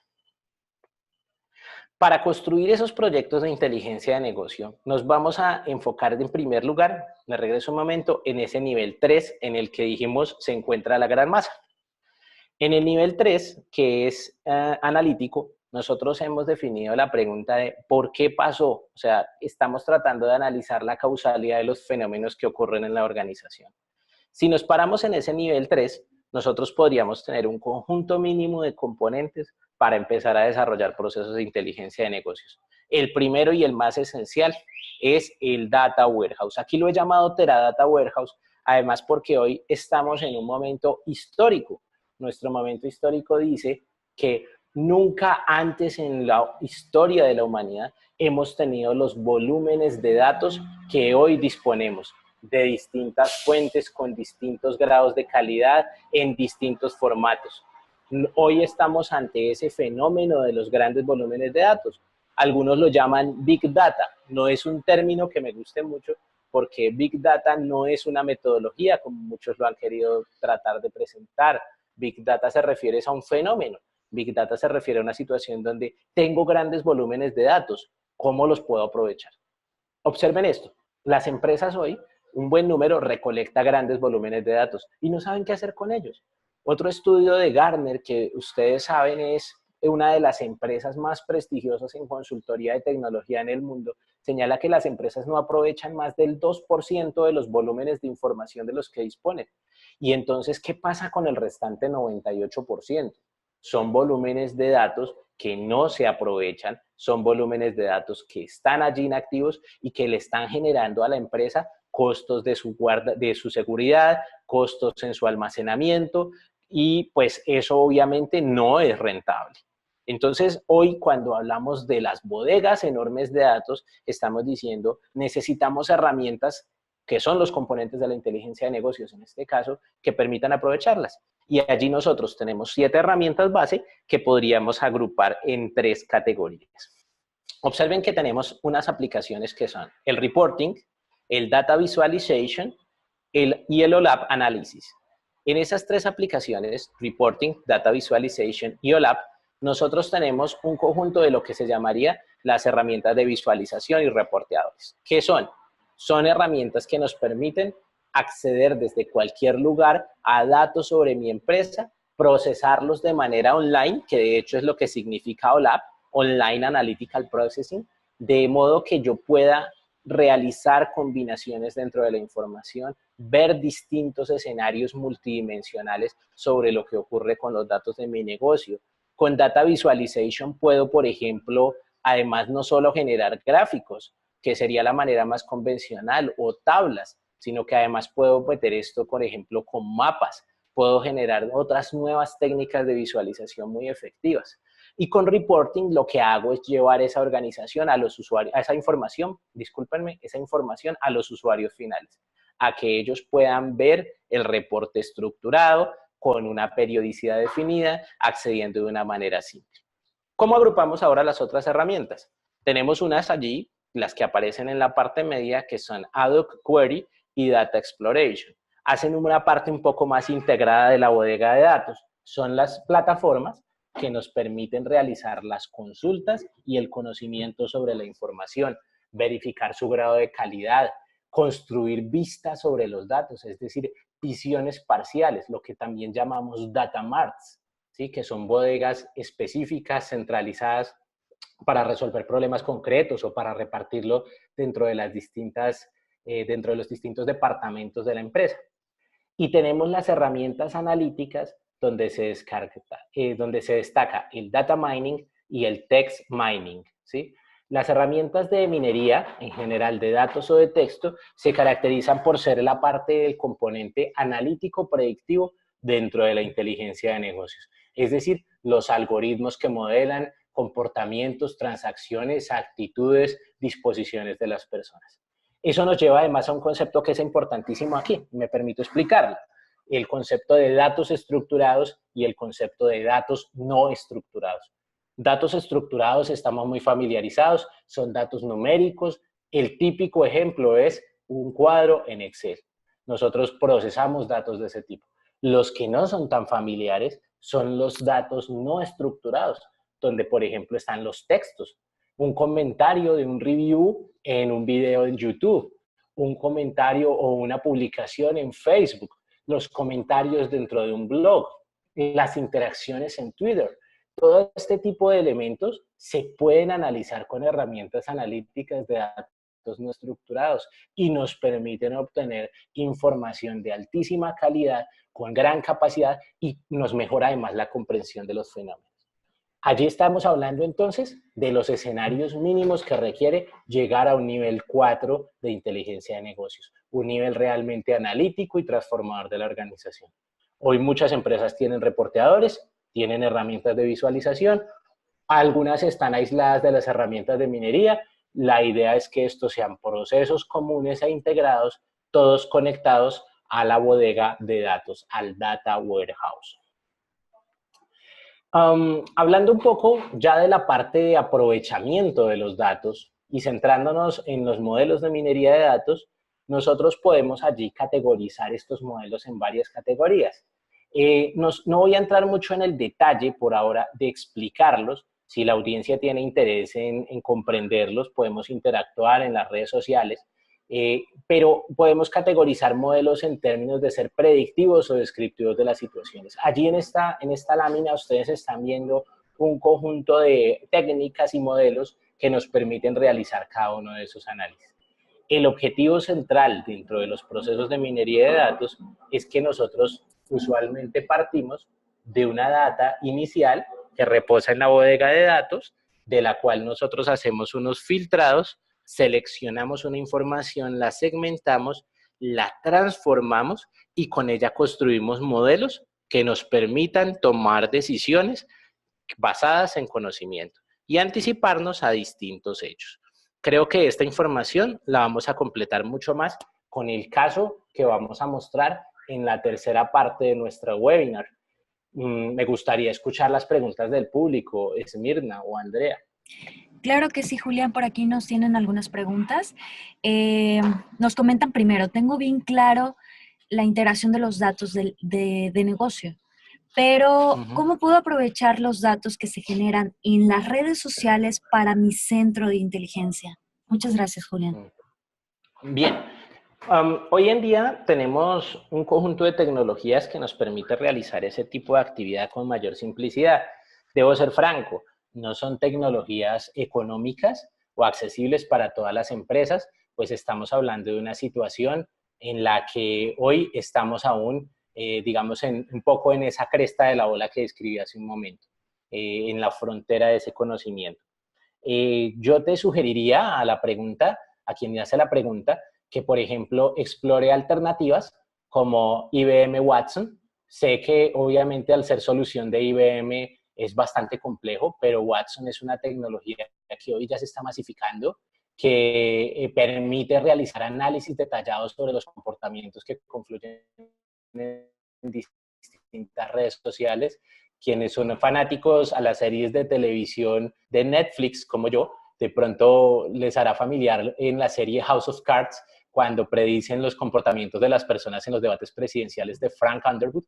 Para construir esos proyectos de inteligencia de negocio, nos vamos a enfocar en primer lugar, me regreso un momento, en ese nivel 3 en el que dijimos se encuentra la gran masa. En el nivel 3, que es analítico, nosotros hemos definido la pregunta de ¿por qué pasó? O sea, estamos tratando de analizar la causalidad de los fenómenos que ocurren en la organización. Si nos paramos en ese nivel 3, nosotros podríamos tener un conjunto mínimo de componentes para empezar a desarrollar procesos de inteligencia de negocios. El primero y el más esencial es el Data Warehouse. Aquí lo he llamado Teradata Warehouse, además porque hoy estamos en un momento histórico. Nuestro momento histórico dice que nunca antes en la historia de la humanidad hemos tenido los volúmenes de datos que hoy disponemos, de distintas fuentes con distintos grados de calidad en distintos formatos. Hoy estamos ante ese fenómeno de los grandes volúmenes de datos. Algunos lo llaman Big Data. No es un término que me guste mucho porque Big Data no es una metodología como muchos lo han querido tratar de presentar. Big Data se refiere a un fenómeno. Big Data se refiere a una situación donde tengo grandes volúmenes de datos. ¿Cómo los puedo aprovechar? Observen esto. Las empresas hoy, un buen número, recolecta grandes volúmenes de datos y no saben qué hacer con ellos. Otro estudio de Gartner que ustedes saben es una de las empresas más prestigiosas en consultoría de tecnología en el mundo, señala que las empresas no aprovechan más del 2% de los volúmenes de información de los que disponen. Y entonces, ¿qué pasa con el restante 98%? Son volúmenes de datos que no se aprovechan, son volúmenes de datos que están allí inactivos y que le están generando a la empresa costos de su seguridad, costos en su almacenamiento y pues eso obviamente no es rentable. Entonces, hoy cuando hablamos de las bodegas enormes de datos, estamos diciendo necesitamos herramientas que son los componentes de la inteligencia de negocios en este caso, que permitan aprovecharlas. Y allí nosotros tenemos 7 herramientas base que podríamos agrupar en 3 categorías. Observen que tenemos unas aplicaciones que son el reporting, el data visualization y el OLAP analysis. En esas 3 aplicaciones, reporting, data visualization y OLAP, nosotros tenemos un conjunto de lo que se llamaría las herramientas de visualización y reporteadores. ¿Qué son? Son herramientas que nos permiten acceder desde cualquier lugar a datos sobre mi empresa, procesarlos de manera online, que de hecho es lo que significa OLAP, Online Analytical Processing, de modo que yo pueda realizar combinaciones dentro de la información, ver distintos escenarios multidimensionales sobre lo que ocurre con los datos de mi negocio. Con Data Visualization puedo, por ejemplo, además no solo generar gráficos, que sería la manera más convencional, o tablas, sino que además puedo meter esto, por ejemplo, con mapas. Puedo generar otras nuevas técnicas de visualización muy efectivas. Y con reporting lo que hago es llevar esa organización a los usuarios, a esa información, discúlpenme, esa información a los usuarios finales, a que ellos puedan ver el reporte estructurado, con una periodicidad definida, accediendo de una manera simple. ¿Cómo agrupamos ahora las otras herramientas? Tenemos unas allí, las que aparecen en la parte media, que son Ad Hoc Query y Data Exploration. Hacen una parte un poco más integrada de la bodega de datos. Son las plataformas que nos permiten realizar las consultas y el conocimiento sobre la información, verificar su grado de calidad, construir vistas sobre los datos, es decir, visiones parciales, lo que también llamamos data marts, ¿sí? Que son bodegas específicas, centralizadas para resolver problemas concretos o para repartirlo dentro de las distintas dentro de los distintos departamentos de la empresa. Y tenemos las herramientas analíticas donde donde se destaca el data mining y el text mining, ¿sí? Las herramientas de minería, en general de datos o de texto, se caracterizan por ser la parte del componente analítico predictivo dentro de la inteligencia de negocios. Es decir, los algoritmos que modelan comportamientos, transacciones, actitudes, disposiciones de las personas. Eso nos lleva además a un concepto que es importantísimo aquí, me permito explicarlo. El concepto de datos estructurados y el concepto de datos no estructurados. Datos estructurados estamos muy familiarizados, son datos numéricos. El típico ejemplo es un cuadro en Excel. Nosotros procesamos datos de ese tipo. Los que no son tan familiares son los datos no estructurados, donde por ejemplo están los textos. Un comentario de un review en un video en YouTube, un comentario o una publicación en Facebook, los comentarios dentro de un blog, las interacciones en Twitter. Todo este tipo de elementos se pueden analizar con herramientas analíticas de datos no estructurados y nos permiten obtener información de altísima calidad, con gran capacidad y nos mejora además la comprensión de los fenómenos. Allí estamos hablando entonces de los escenarios mínimos que requiere llegar a un nivel 4 de inteligencia de negocios, un nivel realmente analítico y transformador de la organización. Hoy muchas empresas tienen reporteadores, tienen herramientas de visualización, algunas están aisladas de las herramientas de minería. La idea es que estos sean procesos comunes e integrados, todos conectados a la bodega de datos, al data warehouse. Hablando un poco ya de la parte de aprovechamiento de los datos y centrándonos en los modelos de minería de datos, nosotros podemos allí categorizar estos modelos en varias categorías. No voy a entrar mucho en el detalle por ahora de explicarlos. Si la audiencia tiene interés en comprenderlos, podemos interactuar en las redes sociales, pero podemos categorizar modelos en términos de ser predictivos o descriptivos de las situaciones. Allí en esta lámina ustedes están viendo un conjunto de técnicas y modelos que nos permiten realizar cada uno de esos análisis. El objetivo central dentro de los procesos de minería de datos es que nosotros usualmente partimos de una data inicial que reposa en la bodega de datos, de la cual nosotros hacemos unos filtrados, seleccionamos una información, la segmentamos, la transformamos y con ella construimos modelos que nos permitan tomar decisiones basadas en conocimiento y anticiparnos a distintos hechos. Creo que esta información la vamos a completar mucho más con el caso que vamos a mostrar en la tercera parte de nuestro webinar. Me gustaría escuchar las preguntas del público, Esmirna o Andrea. Claro que sí, Julián, por aquí nos tienen algunas preguntas. Nos comentan primero, tengo bien claro la integración de los datos de negocio, pero ¿cómo puedo aprovechar los datos que se generan en las redes sociales para mi centro de inteligencia? Muchas gracias, Julián. Bien. Hoy en día tenemos un conjunto de tecnologías que nos permite realizar ese tipo de actividad con mayor simplicidad. Debo ser franco, no son tecnologías económicas o accesibles para todas las empresas, pues estamos hablando de una situación en la que hoy estamos aún, digamos, un poco en esa cresta de la ola que describí hace un momento, en la frontera de ese conocimiento. Yo te sugeriría a quien me hace la pregunta, que por ejemplo explore alternativas como IBM Watson. Sé que obviamente al ser solución de IBM es bastante complejo, pero Watson es una tecnología que hoy ya se está masificando, que permite realizar análisis detallados sobre los comportamientos que confluyen en distintas redes sociales. Quienes son fanáticos a las series de televisión de Netflix, como yo, de pronto les hará familiar en la serie House of Cards, cuando predicen los comportamientos de las personas en los debates presidenciales de Frank Underwood.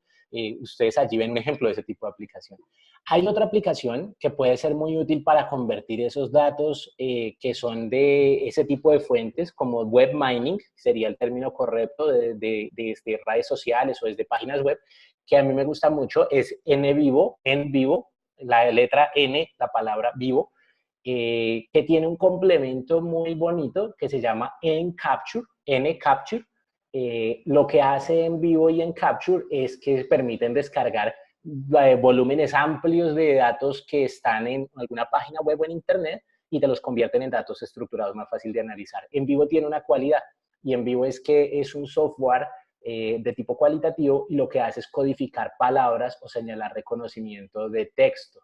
Ustedes allí ven un ejemplo de ese tipo de aplicación. Hay otra aplicación que puede ser muy útil para convertir esos datos que son de ese tipo de fuentes, como web mining, sería el término correcto, de redes sociales o desde páginas web, que a mí me gusta mucho, es NVivo, la letra N, la palabra vivo, que tiene un complemento muy bonito que se llama encapture, nCapture. Lo que hace en Vivo y en Capture es que permiten descargar volúmenes amplios de datos que están en alguna página web o en internet y te los convierten en datos estructurados más fácil de analizar. En Vivo tiene una cualidad, y en Vivo es que es un software de tipo cualitativo, y lo que hace es codificar palabras o señalar reconocimiento de texto.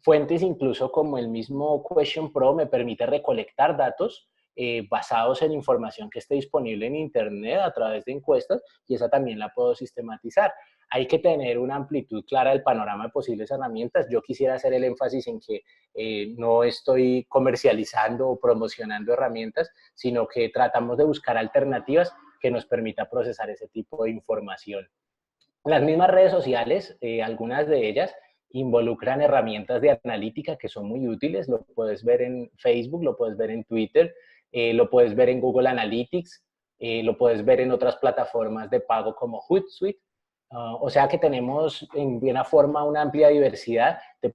Fuentes incluso como el mismo Question Pro me permite recolectar datos basados en información que esté disponible en Internet a través de encuestas, y esa también la puedo sistematizar. Hay que tener una amplitud clara del panorama de posibles herramientas. Yo quisiera hacer el énfasis en que no estoy comercializando o promocionando herramientas, sino que tratamos de buscar alternativas que nos permita procesar ese tipo de información. Las mismas redes sociales, algunas de ellas, involucran herramientas de analítica que son muy útiles. Lo puedes ver en Facebook, lo puedes ver en Twitter, lo puedes ver en Google Analytics, lo puedes ver en otras plataformas de pago como Hootsuite. O sea que tenemos en buena forma una amplia diversidad de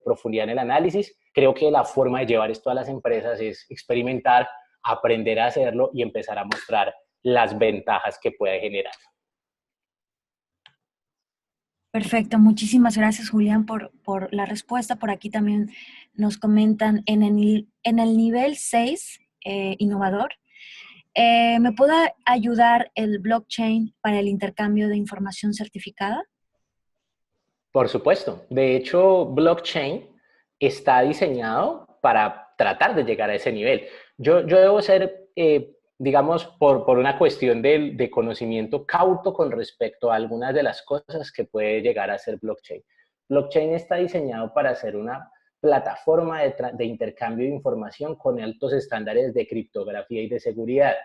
profundidad en el análisis. Creo que la forma de llevar esto a las empresas es experimentar, aprender a hacerlo y empezar a mostrar las ventajas que puede generar. Perfecto, muchísimas gracias Julián por la respuesta. Por aquí también nos comentan en el nivel 6, innovador, ¿me puede ayudar el blockchain para el intercambio de información certificada? Por supuesto. De hecho, blockchain está diseñado para tratar de llegar a ese nivel. Yo debo ser, digamos, por una cuestión de conocimiento cauto con respecto a algunas de las cosas que puede llegar a ser blockchain. Blockchain está diseñado para ser una plataforma de intercambio de información con altos estándares de criptografía y de seguridad.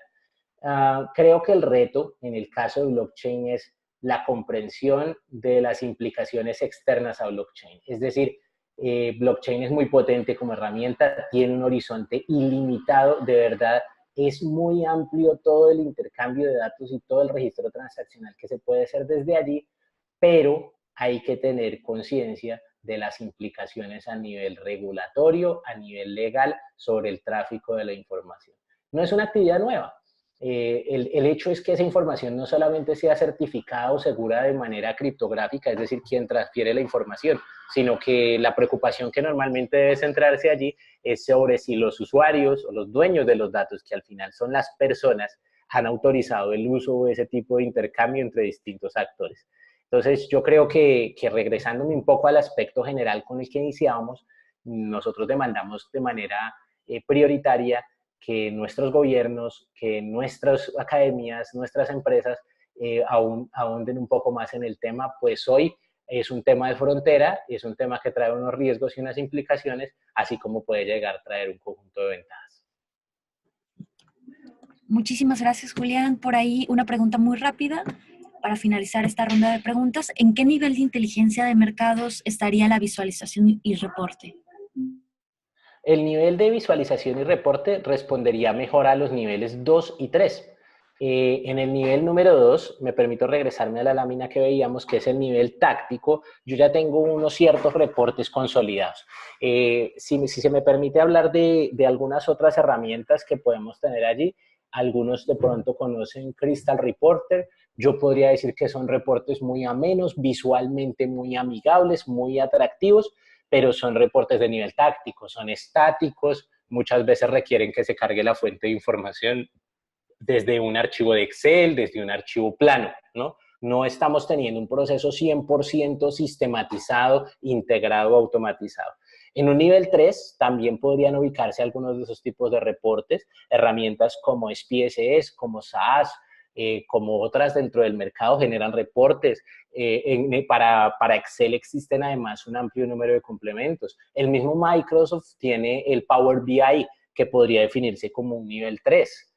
Creo que el reto en el caso de blockchain es la comprensión de las implicaciones externas a blockchain. Es decir, blockchain es muy potente como herramienta, tiene un horizonte ilimitado, de verdad, es muy amplio todo el intercambio de datos y todo el registro transaccional que se puede hacer desde allí, pero hay que tener conciencia de las implicaciones a nivel regulatorio, a nivel legal, sobre el tráfico de la información. No es una actividad nueva. El hecho es que esa información no solamente sea certificada o segura de manera criptográfica, es decir, quien transfiere la información, sino que la preocupación que normalmente debe centrarse allí es sobre si los usuarios o los dueños de los datos, que al final son las personas, han autorizado el uso de ese tipo de intercambio entre distintos actores. Entonces, yo creo que regresándome un poco al aspecto general con el que iniciábamos, nosotros demandamos de manera prioritaria que nuestros gobiernos, que nuestras academias, nuestras empresas ahonden un poco más en el tema, pues hoy es un tema de frontera, es un tema que trae unos riesgos y unas implicaciones, así como puede llegar a traer un conjunto de ventajas. Muchísimas gracias, Julián. Por ahí una pregunta muy rápida para finalizar esta ronda de preguntas. ¿En qué nivel de inteligencia de mercados estaría la visualización y reporte? El nivel de visualización y reporte respondería mejor a los niveles 2 y 3. En el nivel número 2, me permito regresarme a la lámina que veíamos, que es el nivel táctico. Yo ya tengo unos ciertos reportes consolidados. Si se me permite hablar de algunas otras herramientas que podemos tener allí, algunos de pronto conocen Crystal Reporter. Yo podría decir que son reportes muy amenos, visualmente muy amigables, muy atractivos, pero son reportes de nivel táctico, son estáticos, muchas veces requieren que se cargue la fuente de información desde un archivo de Excel, desde un archivo plano, ¿no? No estamos teniendo un proceso 100% sistematizado, integrado, automatizado. En un nivel 3 también podrían ubicarse algunos de esos tipos de reportes, herramientas como SPSS, como SAS, como otras dentro del mercado generan reportes. Para Excel existen además un amplio número de complementos. El mismo Microsoft tiene el Power BI, que podría definirse como un nivel 3,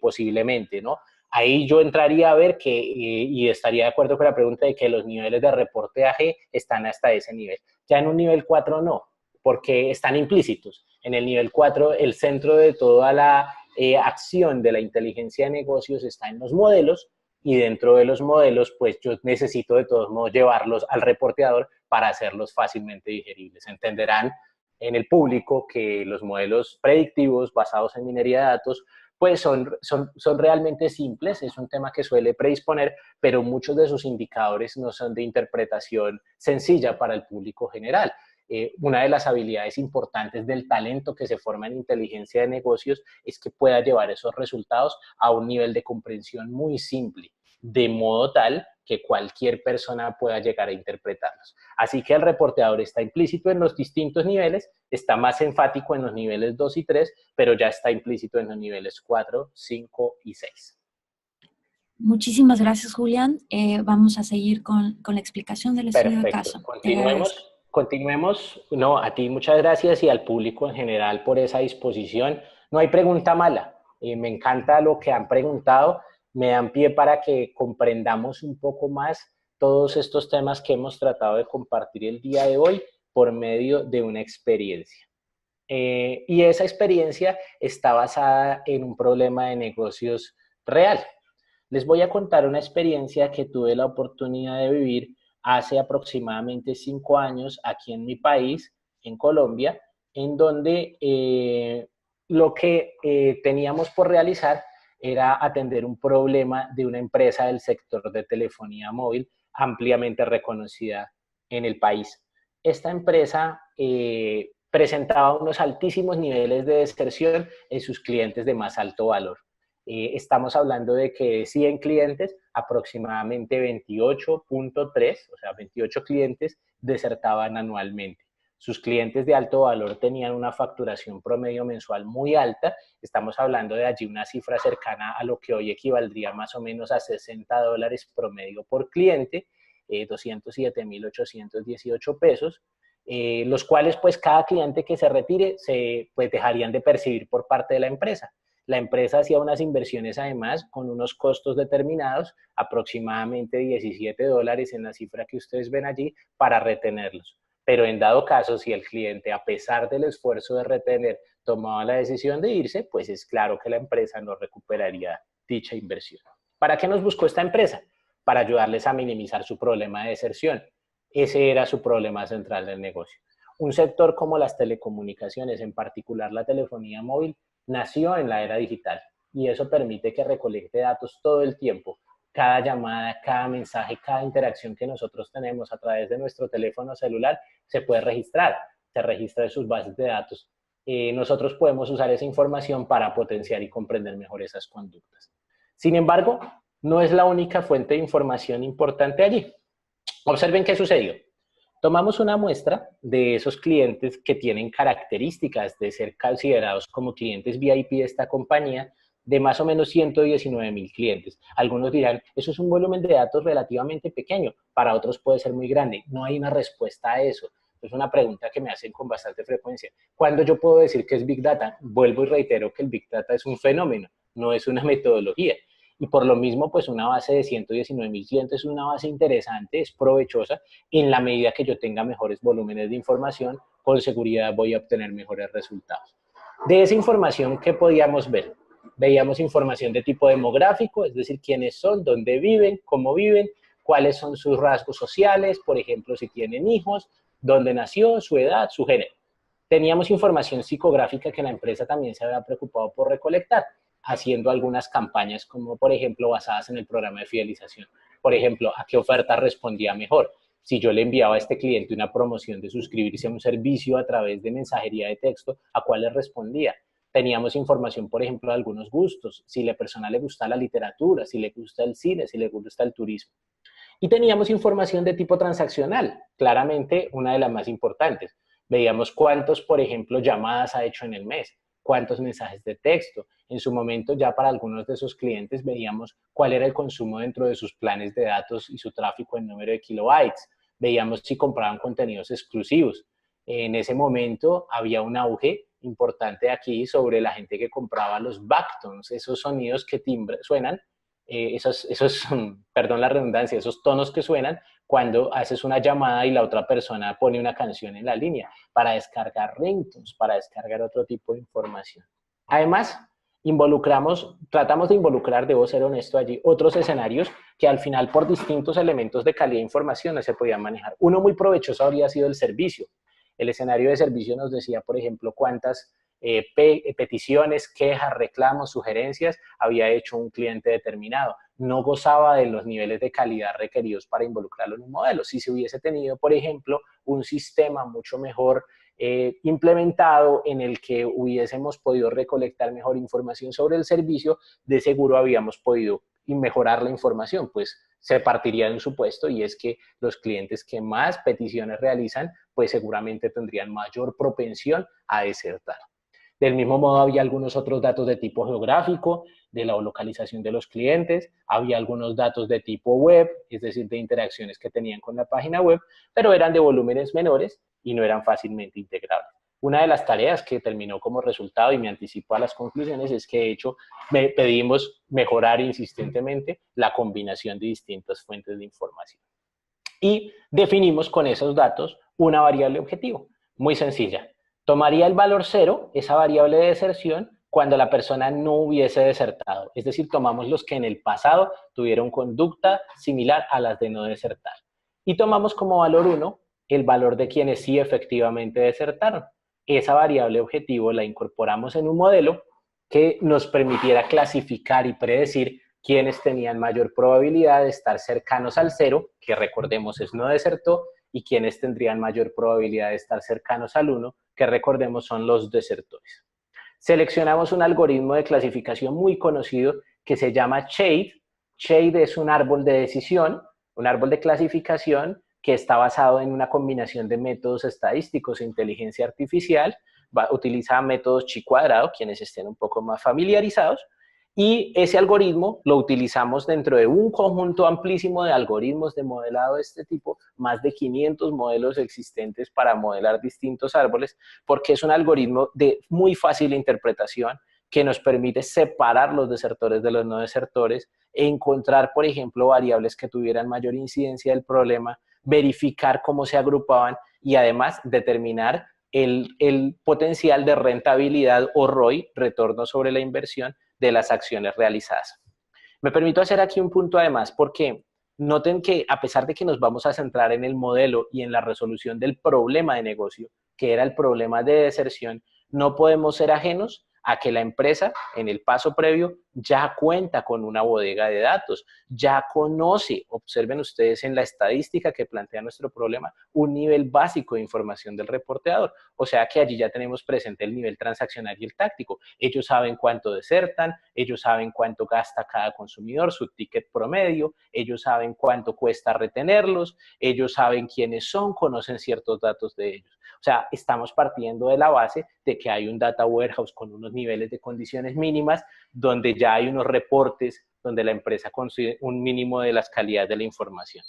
posiblemente, ¿no? Ahí yo entraría a ver y estaría de acuerdo con la pregunta de que los niveles de reportaje están hasta ese nivel. Ya en un nivel 4 no, porque están implícitos. En el nivel 4 el centro de toda la acción de la inteligencia de negocios está en los modelos, y dentro de los modelos, pues yo necesito de todos modos llevarlos al reporteador para hacerlos fácilmente digeribles. Entenderán en el público que los modelos predictivos basados en minería de datos pues son realmente simples, es un tema que suele predisponer, pero muchos de sus indicadores no son de interpretación sencilla para el público general. Una de las habilidades importantes del talento que se forma en inteligencia de negocios es que pueda llevar esos resultados a un nivel de comprensión muy simple, de modo tal que cualquier persona pueda llegar a interpretarlos. Así que el reporteador está implícito en los distintos niveles, está más enfático en los niveles 2 y 3, pero ya está implícito en los niveles 4, 5 y 6. Muchísimas gracias, Julián. Vamos a seguir con la explicación del estudio de Perfecto. caso. Te agradezco. Continuemos. No, a ti muchas gracias y al público en general por esa disposición. No hay pregunta mala. Me encanta lo que han preguntado. Me dan pie para que comprendamos un poco más todos estos temas que hemos tratado de compartir el día de hoy por medio de una experiencia. Y esa experiencia está basada en un problema de negocios real. Les voy a contar una experiencia que tuve la oportunidad de vivir hace aproximadamente 5 años aquí en mi país, en Colombia, en donde lo que teníamos por realizar era atender un problema de una empresa del sector de telefonía móvil ampliamente reconocida en el país. Esta empresa presentaba unos altísimos niveles de deserción en sus clientes de más alto valor. Estamos hablando de que 100 clientes, aproximadamente 28.3, o sea, 28 clientes desertaban anualmente. Sus clientes de alto valor tenían una facturación promedio mensual muy alta. Estamos hablando de allí una cifra cercana a lo que hoy equivaldría más o menos a $60 promedio por cliente, 207.818 pesos, los cuales pues cada cliente que se retire pues dejarían de percibir por parte de la empresa. La empresa hacía unas inversiones además con unos costos determinados, aproximadamente $17 en la cifra que ustedes ven allí, para retenerlos. Pero en dado caso, si el cliente, a pesar del esfuerzo de retener, tomaba la decisión de irse, pues es claro que la empresa no recuperaría dicha inversión. ¿Para qué nos buscó esta empresa? Para ayudarles a minimizar su problema de deserción. Ese era su problema central del negocio. Un sector como las telecomunicaciones, en particular la telefonía móvil, nació en la era digital y eso permite que recolecte datos todo el tiempo. Cada llamada, cada mensaje, cada interacción que nosotros tenemos a través de nuestro teléfono celular se puede registrar, se registra en sus bases de datos. Nosotros podemos usar esa información para potenciar y comprender mejor esas conductas. Sin embargo, no es la única fuente de información importante allí. Observen qué sucedió. Tomamos una muestra de esos clientes que tienen características de ser considerados como clientes VIP de esta compañía, de más o menos 119.000 clientes. Algunos dirán, eso es un volumen de datos relativamente pequeño, para otros puede ser muy grande. No hay una respuesta a eso. Es una pregunta que me hacen con bastante frecuencia. ¿Cuándo yo puedo decir que es Big Data? Vuelvo y reitero que el Big Data es un fenómeno, no es una metodología. Y por lo mismo, pues una base de 119.000 clientes es una base interesante, es provechosa. En la medida que yo tenga mejores volúmenes de información, con seguridad voy a obtener mejores resultados. De esa información, ¿qué podíamos ver? Veíamos información de tipo demográfico, es decir, quiénes son, dónde viven, cómo viven, cuáles son sus rasgos sociales, por ejemplo, si tienen hijos, dónde nació, su edad, su género. Teníamos información psicográfica que la empresa también se había preocupado por recolectar, haciendo algunas campañas como, por ejemplo, basadas en el programa de fidelización. Por ejemplo, ¿a qué oferta respondía mejor? Si yo le enviaba a este cliente una promoción de suscribirse a un servicio a través de mensajería de texto, ¿a cuál le respondía? Teníamos información, por ejemplo, de algunos gustos, si a la persona le gusta la literatura, si le gusta el cine, si le gusta el turismo. Y teníamos información de tipo transaccional, claramente una de las más importantes. Veíamos cuántos, por ejemplo, llamadas ha hecho en el mes, cuántos mensajes de texto. En su momento, ya para algunos de esos clientes, veíamos cuál era el consumo dentro de sus planes de datos y su tráfico en número de kilobytes. Veíamos si compraban contenidos exclusivos. En ese momento había un auge importante aquí sobre la gente que compraba los backtones, esos sonidos que suenan, perdón la redundancia, esos tonos que suenan cuando haces una llamada y la otra persona pone una canción en la línea, para descargar ringtones, para descargar otro tipo de información. Además, tratamos de involucrar, debo ser honesto allí, otros escenarios que al final por distintos elementos de calidad de información no se podían manejar. Uno muy provechoso habría sido el servicio. El escenario de servicio nos decía, por ejemplo, cuántas peticiones, quejas, reclamos, sugerencias había hecho un cliente determinado. No gozaba de los niveles de calidad requeridos para involucrarlo en un modelo. Si se hubiese tenido, por ejemplo, un sistema mucho mejor implementado en el que hubiésemos podido recolectar mejor información sobre el servicio, de seguro habíamos podido mejorar la información, pues se partiría de un supuesto, y es que los clientes que más peticiones realizan, pues seguramente tendrían mayor propensión a desertar. Del mismo modo, había algunos otros datos de tipo geográfico, de la localización de los clientes, había algunos datos de tipo web, es decir, de interacciones que tenían con la página web, pero eran de volúmenes menores y no eran fácilmente integrables. Una de las tareas que terminó como resultado, y me anticipo a las conclusiones, es que de hecho pedimos mejorar insistentemente la combinación de distintas fuentes de información. Y definimos con esos datos una variable objetivo, muy sencilla. Tomaría el valor 0, esa variable de deserción, cuando la persona no hubiese desertado. Es decir, tomamos los que en el pasado tuvieron conducta similar a las de no desertar. Y tomamos como valor 1 el valor de quienes sí efectivamente desertaron. Esa variable objetivo la incorporamos en un modelo que nos permitiera clasificar y predecir quienes tenían mayor probabilidad de estar cercanos al 0, que recordemos es no desertó, y quienes tendrían mayor probabilidad de estar cercanos al 1, que recordemos son los desertores. Seleccionamos un algoritmo de clasificación muy conocido que se llama Shade. Shade es un árbol de decisión, un árbol de clasificación que está basado en una combinación de métodos estadísticos e inteligencia artificial. Utiliza métodos chi cuadrado, quienes estén un poco más familiarizados, y ese algoritmo lo utilizamos dentro de un conjunto amplísimo de algoritmos de modelado de este tipo, más de 500 modelos existentes para modelar distintos árboles, porque es un algoritmo de muy fácil interpretación que nos permite separar los desertores de los no desertores, e encontrar, por ejemplo, variables que tuvieran mayor incidencia del problema, verificar cómo se agrupaban y además determinar el potencial de rentabilidad o ROI, retorno sobre la inversión, de las acciones realizadas. Me permito hacer aquí un punto además, porque noten que a pesar de que nos vamos a centrar en el modelo y en la resolución del problema de negocio, que era el problema de deserción, no podemos ser ajenos a que la empresa, en el paso previo, ya cuenta con una bodega de datos, ya conoce, observen ustedes en la estadística que plantea nuestro problema, un nivel básico de información del reporteador. O sea que allí ya tenemos presente el nivel transaccional y el táctico. Ellos saben cuánto desertan, ellos saben cuánto gasta cada consumidor, su ticket promedio, ellos saben cuánto cuesta retenerlos, ellos saben quiénes son, conocen ciertos datos de ellos. O sea, estamos partiendo de la base de que hay un data warehouse con unos niveles de condiciones mínimas, donde ya hay unos reportes, donde la empresa consigue un mínimo de las calidades de la información.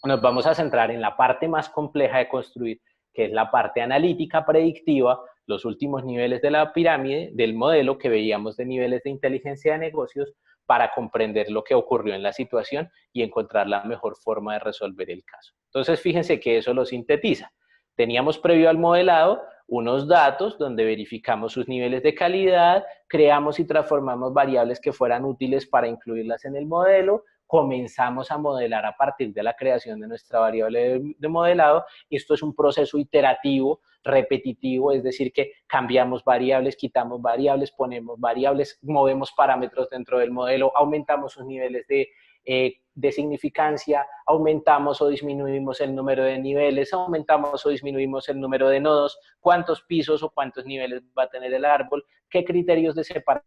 Nos vamos a centrar en la parte más compleja de construir, que es la parte analítica predictiva, los últimos niveles de la pirámide, del modelo que veíamos de niveles de inteligencia de negocios, para comprender lo que ocurrió en la situación y encontrar la mejor forma de resolver el caso. Entonces, fíjense que eso lo sintetiza. Teníamos previo al modelado unos datos donde verificamos sus niveles de calidad, creamos y transformamos variables que fueran útiles para incluirlas en el modelo, comenzamos a modelar a partir de la creación de nuestra variable de modelado. Esto es un proceso iterativo, repetitivo, es decir, que cambiamos variables, quitamos variables, ponemos variables, movemos parámetros dentro del modelo, aumentamos sus niveles de significancia, aumentamos o disminuimos el número de niveles, aumentamos o disminuimos el número de nodos, cuántos pisos o cuántos niveles va a tener el árbol, qué criterios de separación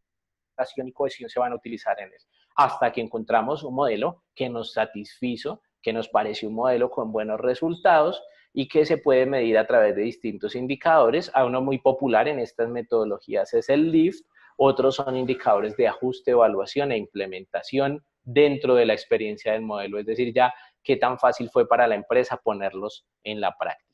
y cohesión se van a utilizar en él, hasta que encontramos un modelo que nos satisfizo, que nos parece un modelo con buenos resultados y que se puede medir a través de distintos indicadores. A uno muy popular en estas metodologías es el LIFT, otros son indicadores de ajuste, evaluación e implementación dentro de la experiencia del modelo, es decir, ya qué tan fácil fue para la empresa ponerlos en la práctica.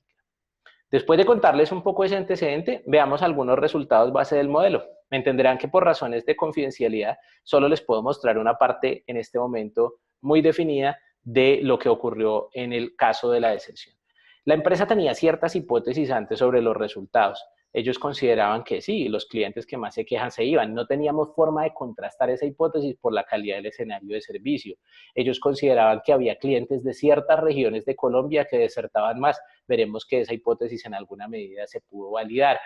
Después de contarles un poco ese antecedente, veamos algunos resultados base del modelo. Me entenderán que por razones de confidencialidad solo les puedo mostrar una parte en este momento muy definida de lo que ocurrió en el caso de la deserción. La empresa tenía ciertas hipótesis antes sobre los resultados. Ellos consideraban que sí, los clientes que más se quejan se iban. No teníamos forma de contrastar esa hipótesis por la calidad del escenario de servicio. Ellos consideraban que había clientes de ciertas regiones de Colombia que desertaban más. Veremos que esa hipótesis en alguna medida se pudo validar.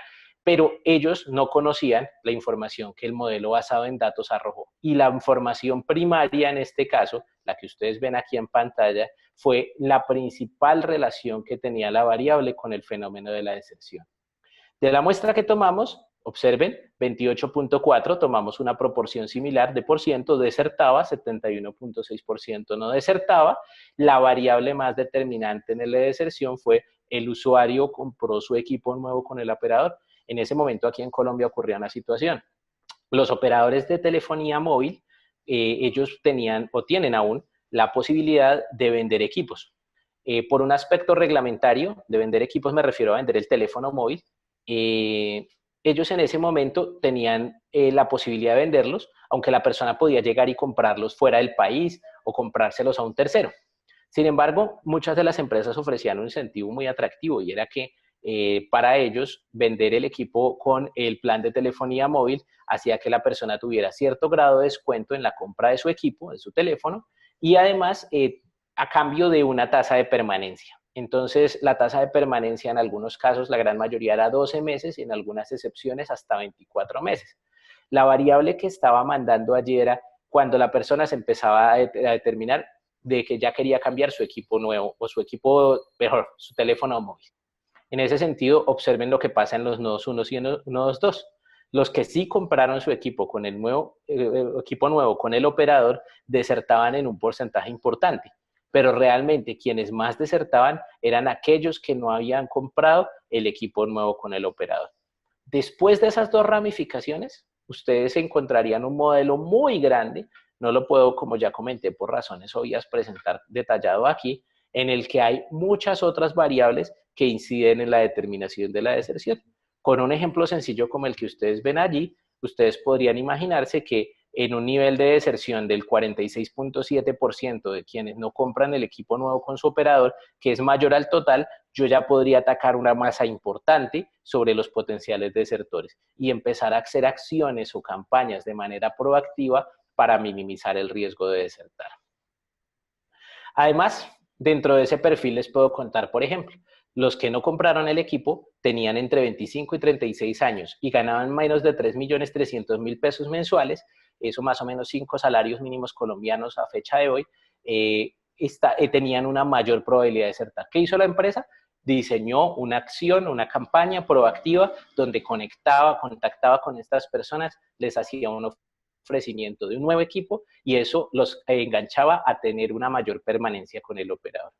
pero ellos no conocían la información que el modelo basado en datos arrojó. Y la información primaria en este caso, la que ustedes ven aquí en pantalla, fue la principal relación que tenía la variable con el fenómeno de la deserción. De la muestra que tomamos, observen, 28.4, tomamos una proporción similar de por ciento, desertaba, 71.6% no desertaba. La variable más determinante en la deserción fue el usuario compró su equipo nuevo con el operador. En ese momento aquí en Colombia ocurría una situación. Los operadores de telefonía móvil, ellos tenían o tienen aún la posibilidad de vender equipos. Por un aspecto reglamentario, de vender equipos me refiero a vender el teléfono móvil, ellos en ese momento tenían la posibilidad de venderlos, aunque la persona podía llegar y comprarlos fuera del país o comprárselos a un tercero. Sin embargo, muchas de las empresas ofrecían un incentivo muy atractivo y era que para ellos vender el equipo con el plan de telefonía móvil hacía que la persona tuviera cierto grado de descuento en la compra de su equipo, de su teléfono, y además a cambio de una tasa de permanencia. Entonces, la tasa de permanencia en algunos casos, la gran mayoría era 12 meses y en algunas excepciones hasta 24 meses. La variable que estaba mandando allí era cuando la persona se empezaba a determinar de que ya quería cambiar su equipo nuevo o su equipo, mejor, su teléfono móvil. En ese sentido, observen lo que pasa en los nodos 1 y nodos 2. Los que sí compraron su equipo con el nuevo equipo nuevo con el operador desertaban en un porcentaje importante, pero realmente quienes más desertaban eran aquellos que no habían comprado el equipo nuevo con el operador. Después de esas dos ramificaciones, ustedes encontrarían un modelo muy grande, no lo puedo, como ya comenté, por razones obvias, presentar detallado aquí, en el que hay muchas otras variables que inciden en la determinación de la deserción. Con un ejemplo sencillo como el que ustedes ven allí, ustedes podrían imaginarse que en un nivel de deserción del 46.7% de quienes no compran el equipo nuevo con su operador, que es mayor al total, yo ya podría atacar una masa importante sobre los potenciales desertores y empezar a hacer acciones o campañas de manera proactiva para minimizar el riesgo de desertar. Además, dentro de ese perfil les puedo contar, por ejemplo, los que no compraron el equipo tenían entre 25 y 36 años y ganaban menos de 3.300.000 pesos mensuales, eso más o menos 5 salarios mínimos colombianos a fecha de hoy, tenían una mayor probabilidad de desertar. ¿Qué hizo la empresa? Diseñó una acción, una campaña proactiva donde contactaba con estas personas, les hacía un ofrecimiento de un nuevo equipo y eso los enganchaba a tener una mayor permanencia con el operador.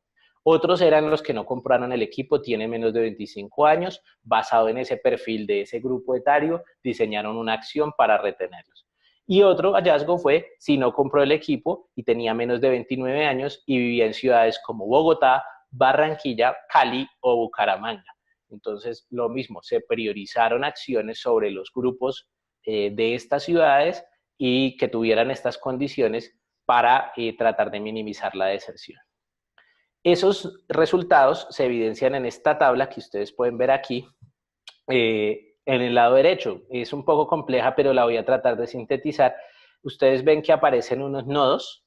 Otros eran los que no compraron el equipo, tienen menos de 25 años, basado en ese perfil de ese grupo etario, diseñaron una acción para retenerlos. Y otro hallazgo fue si no compró el equipo y tenía menos de 29 años y vivía en ciudades como Bogotá, Barranquilla, Cali o Bucaramanga. Entonces, lo mismo, se priorizaron acciones sobre los grupos de estas ciudades y que tuvieran estas condiciones para tratar de minimizar la deserción. Esos resultados se evidencian en esta tabla que ustedes pueden ver aquí, en el lado derecho. Es un poco compleja, pero la voy a tratar de sintetizar. Ustedes ven que aparecen unos nodos,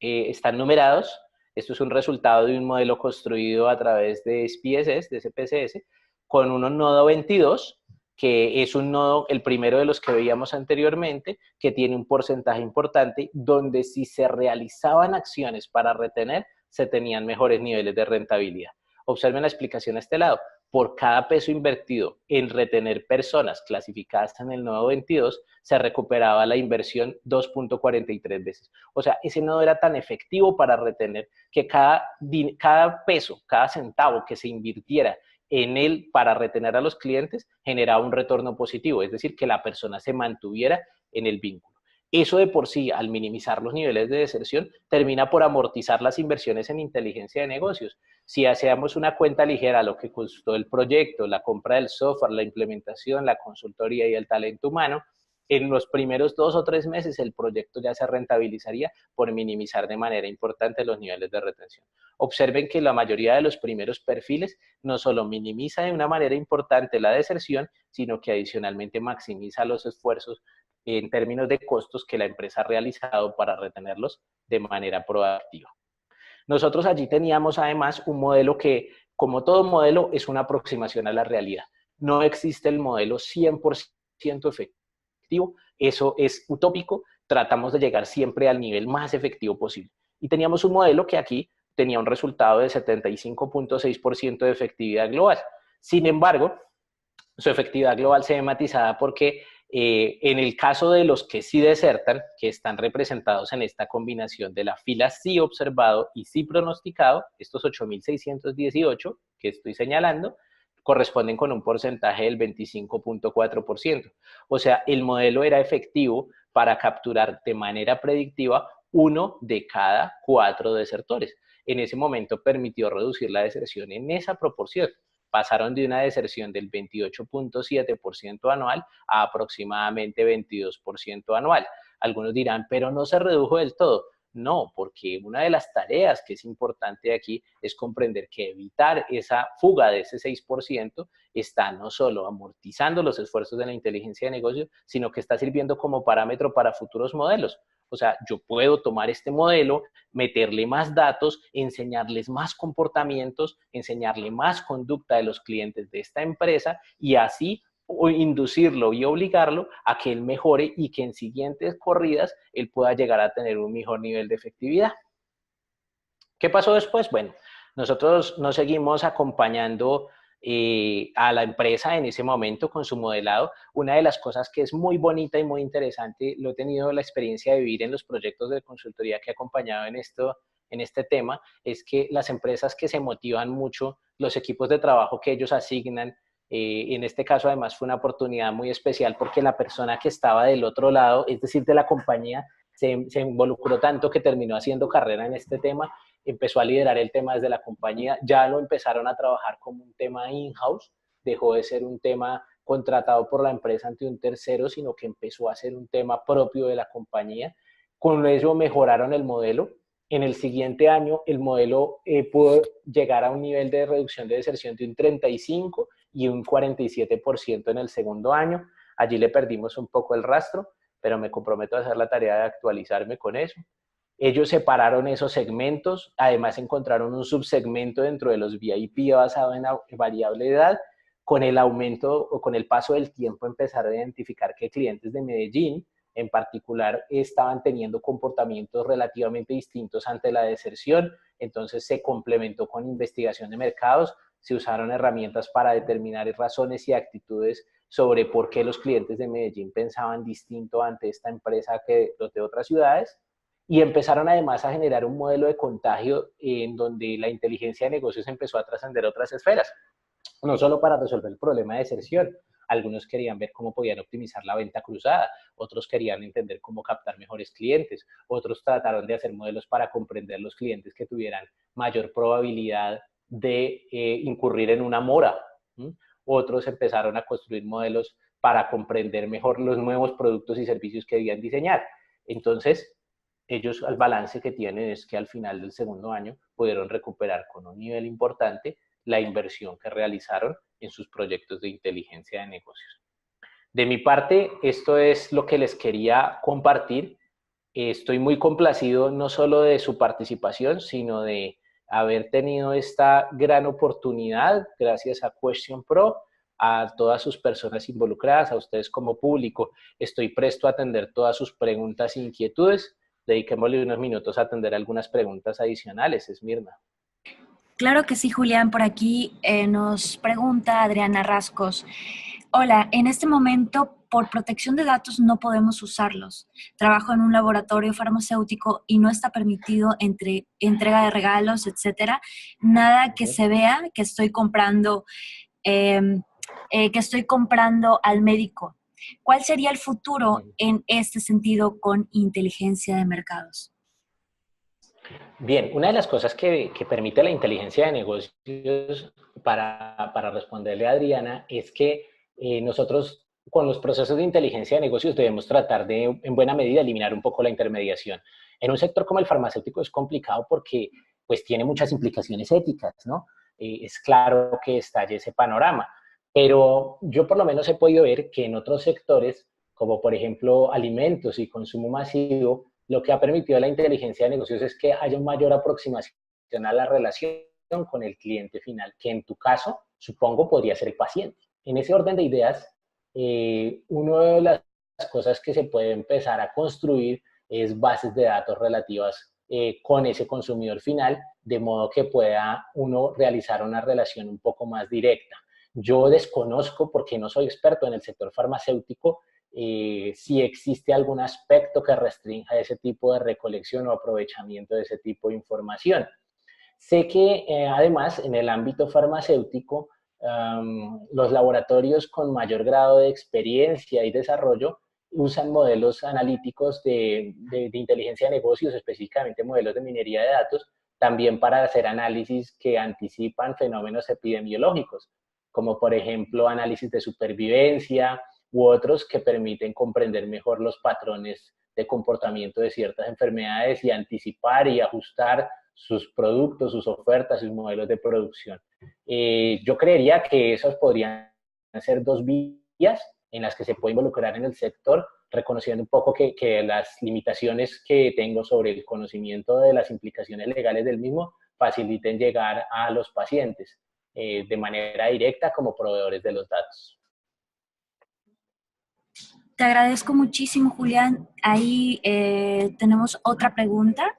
están numerados. Esto es un resultado de un modelo construido a través de SPSS, de SPSS, con un nodo 22, que es un nodo, el primero de los que veíamos anteriormente, que tiene un porcentaje importante, donde si se realizaban acciones para retener, se tenían mejores niveles de rentabilidad. Observen la explicación a este lado. Por cada peso invertido en retener personas clasificadas en el nodo 22, se recuperaba la inversión 2.43 veces. O sea, ese nodo era tan efectivo para retener que cada peso, cada centavo que se invirtiera en él para retener a los clientes generaba un retorno positivo, es decir, que la persona se mantuviera en el vínculo. Eso de por sí, al minimizar los niveles de deserción, termina por amortizar las inversiones en inteligencia de negocios. Si hacemos una cuenta ligera a lo que costó el proyecto, la compra del software, la implementación, la consultoría y el talento humano, en los primeros 2 o 3 meses el proyecto ya se rentabilizaría por minimizar de manera importante los niveles de retención. Observen que la mayoría de los primeros perfiles no solo minimiza de una manera importante la deserción, sino que adicionalmente maximiza los esfuerzos en términos de costos que la empresa ha realizado para retenerlos de manera proactiva. Nosotros allí teníamos además un modelo que, como todo modelo, es una aproximación a la realidad. no existe el modelo 100% efectivo, eso es utópico, tratamos de llegar siempre al nivel más efectivo posible. Y teníamos un modelo que aquí tenía un resultado de 75.6% de efectividad global. Sin embargo, su efectividad global se ve matizada porque en el caso de los que sí desertan, que están representados en esta combinación de la fila sí observado y sí pronosticado, estos 8.618 que estoy señalando, corresponden con un porcentaje del 25.4%. O sea, el modelo era efectivo para capturar de manera predictiva uno de cada 4 desertores. En ese momento permitió reducir la deserción en esa proporción. Pasaron de una deserción del 28.7% anual a aproximadamente 22% anual. Algunos dirán, pero no se redujo del todo. No, porque una de las tareas que es importante aquí es comprender que evitar esa fuga de ese 6% está no solo amortizando los esfuerzos de la inteligencia de negocio, sino que está sirviendo como parámetro para futuros modelos. O sea, yo puedo tomar este modelo, meterle más datos, enseñarles más comportamientos, enseñarle más conducta de los clientes de esta empresa y así inducirlo y obligarlo a que él mejore y que en siguientes corridas él pueda llegar a tener un mejor nivel de efectividad. ¿Qué pasó después? Bueno, nosotros nos seguimos acompañando a la empresa en ese momento con su modelado. Una de las cosas que es muy bonita y muy interesante, lo he tenido la experiencia de vivir en los proyectos de consultoría que he acompañado en este tema, es que las empresas que se motivan mucho, los equipos de trabajo que ellos asignan, en este caso además fue una oportunidad muy especial porque la persona que estaba del otro lado, es decir, de la compañía, se involucró tanto que terminó haciendo carrera en este tema, empezó a liderar el tema desde la compañía, ya lo empezaron a trabajar como un tema in-house, dejó de ser un tema contratado por la empresa ante un tercero, sino que empezó a ser un tema propio de la compañía. Con eso mejoraron el modelo. En el siguiente año el modelo pudo llegar a un nivel de reducción de deserción de un 35 y un 47% en el segundo año. Allí le perdimos un poco el rastro, pero me comprometo a hacer la tarea de actualizarme con eso. Ellos separaron esos segmentos, además encontraron un subsegmento dentro de los VIP basado en la variable de edad. Con el aumento o con el paso del tiempo empezaron a identificar que clientes de Medellín en particular estaban teniendo comportamientos relativamente distintos ante la deserción, entonces se complementó con investigación de mercados, se usaron herramientas para determinar razones y actitudes sobre por qué los clientes de Medellín pensaban distinto ante esta empresa que los de otras ciudades, y empezaron además a generar un modelo de contagio en donde la inteligencia de negocios empezó a trascender otras esferas, no solo para resolver el problema de deserción. Algunos querían ver cómo podían optimizar la venta cruzada, otros querían entender cómo captar mejores clientes, otros trataron de hacer modelos para comprender los clientes que tuvieran mayor probabilidad de incurrir en una mora. Otros empezaron a construir modelos para comprender mejor los nuevos productos y servicios que debían diseñar. Entonces, ellos el balance que tienen es que al final del segundo año pudieron recuperar con un nivel importante la inversión que realizaron en sus proyectos de inteligencia de negocios. De mi parte, esto es lo que les quería compartir. Estoy muy complacido no solo de su participación, sino de haber tenido esta gran oportunidad gracias a Question Pro, a todas sus personas involucradas, a ustedes como público. Estoy presto a atender todas sus preguntas e inquietudes. Dediquémosle unos minutos a atender algunas preguntas adicionales, Esmirna. Claro que sí, Julián. Por aquí nos pregunta Adriana Rascos. Hola, en este momento, por protección de datos, no podemos usarlos. Trabajo en un laboratorio farmacéutico y no está permitido entrega de regalos, etcétera. Nada que se vea que estoy comprando, al médico. ¿Cuál sería el futuro en este sentido con inteligencia de mercados? Bien, una de las cosas que permite la inteligencia de negocios para responderle a Adriana es que nosotros con los procesos de inteligencia de negocios debemos tratar de, en buena medida, eliminar un poco la intermediación. En un sector como el farmacéutico es complicado porque pues tiene muchas implicaciones éticas, ¿no? Es claro que estalle ese panorama, pero yo por lo menos he podido ver que en otros sectores, como por ejemplo alimentos y consumo masivo, lo que ha permitido la inteligencia de negocios es que haya una mayor aproximación a la relación con el cliente final, que en tu caso, supongo, podría ser el paciente. En ese orden de ideas, una de las cosas que se puede empezar a construir es bases de datos relativas con ese consumidor final, de modo que pueda uno realizar una relación un poco más directa. Yo desconozco, porque no soy experto en el sector farmacéutico, si existe algún aspecto que restrinja ese tipo de recolección o aprovechamiento de ese tipo de información. Sé que además en el ámbito farmacéutico, los laboratorios con mayor grado de experiencia y desarrollo usan modelos analíticos de inteligencia de negocios, específicamente modelos de minería de datos, también para hacer análisis que anticipan fenómenos epidemiológicos, como por ejemplo análisis de supervivencia u otros que permiten comprender mejor los patrones de comportamiento de ciertas enfermedades y anticipar y ajustar sus productos, sus ofertas, sus modelos de producción. Yo creería que esos podrían ser dos vías en las que se puede involucrar en el sector, reconociendo un poco que las limitaciones que tengo sobre el conocimiento de las implicaciones legales del mismo faciliten llegar a los pacientes de manera directa como proveedores de los datos. Te agradezco muchísimo, Julián. Ahí tenemos otra pregunta.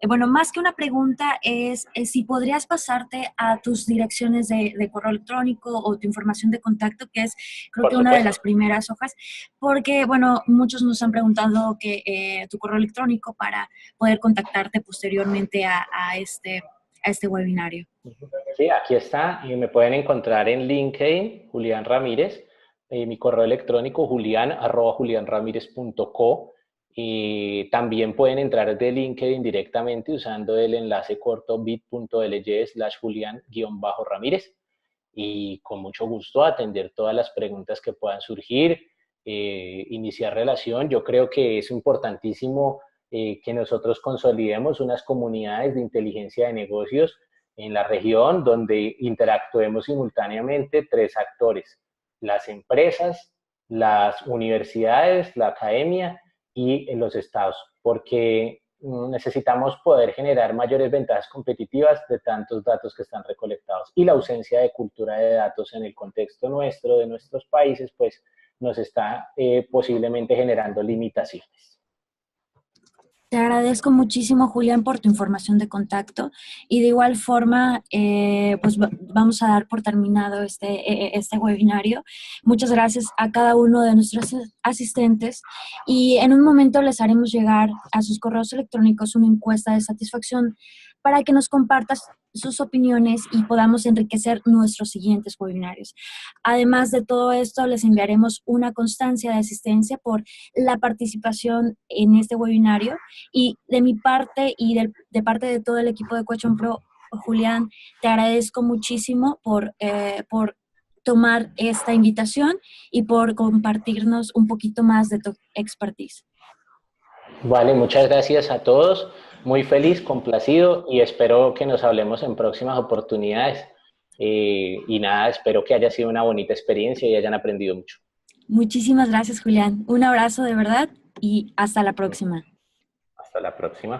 Bueno, más que una pregunta es si podrías pasarte a tus direcciones de correo electrónico o tu información de contacto, que es creo Por que una de supuesto. las primeras hojas, porque, bueno, muchos nos han preguntado que tu correo electrónico para poder contactarte posteriormente a este webinario. Sí, aquí está. Y me pueden encontrar en LinkedIn, Julián Ramírez, mi correo electrónico julian@julianramirez.co. Y también pueden entrar de LinkedIn directamente usando el enlace corto bit.ly/Julián_Ramírez. Y con mucho gusto atender todas las preguntas que puedan surgir, iniciar relación. Yo creo que es importantísimo que nosotros consolidemos unas comunidades de inteligencia de negocios en la región donde interactuemos simultáneamente tres actores: las empresas, las universidades, la academia y los estados, porque necesitamos poder generar mayores ventajas competitivas de tantos datos que están recolectados. Y la ausencia de cultura de datos en el contexto nuestro, de nuestros países, pues nos está posiblemente generando limitaciones. Te agradezco muchísimo, Julián, por tu información de contacto y de igual forma, pues vamos a dar por terminado este webinario. Muchas gracias a cada uno de nuestros asistentes y en un momento les haremos llegar a sus correos electrónicos una encuesta de satisfacción para que nos compartas sus opiniones y podamos enriquecer nuestros siguientes webinarios. Además de todo esto, les enviaremos una constancia de asistencia por la participación en este webinario. Y de mi parte y de parte de todo el equipo de Question Pro, Julián, te agradezco muchísimo por tomar esta invitación y por compartirnos un poquito más de tu expertise. Vale, muchas gracias a todos. Muy feliz, complacido y espero que nos hablemos en próximas oportunidades. Y nada, espero que haya sido una bonita experiencia y hayan aprendido mucho. Muchísimas gracias, Julián. Un abrazo de verdad y hasta la próxima. Hasta la próxima.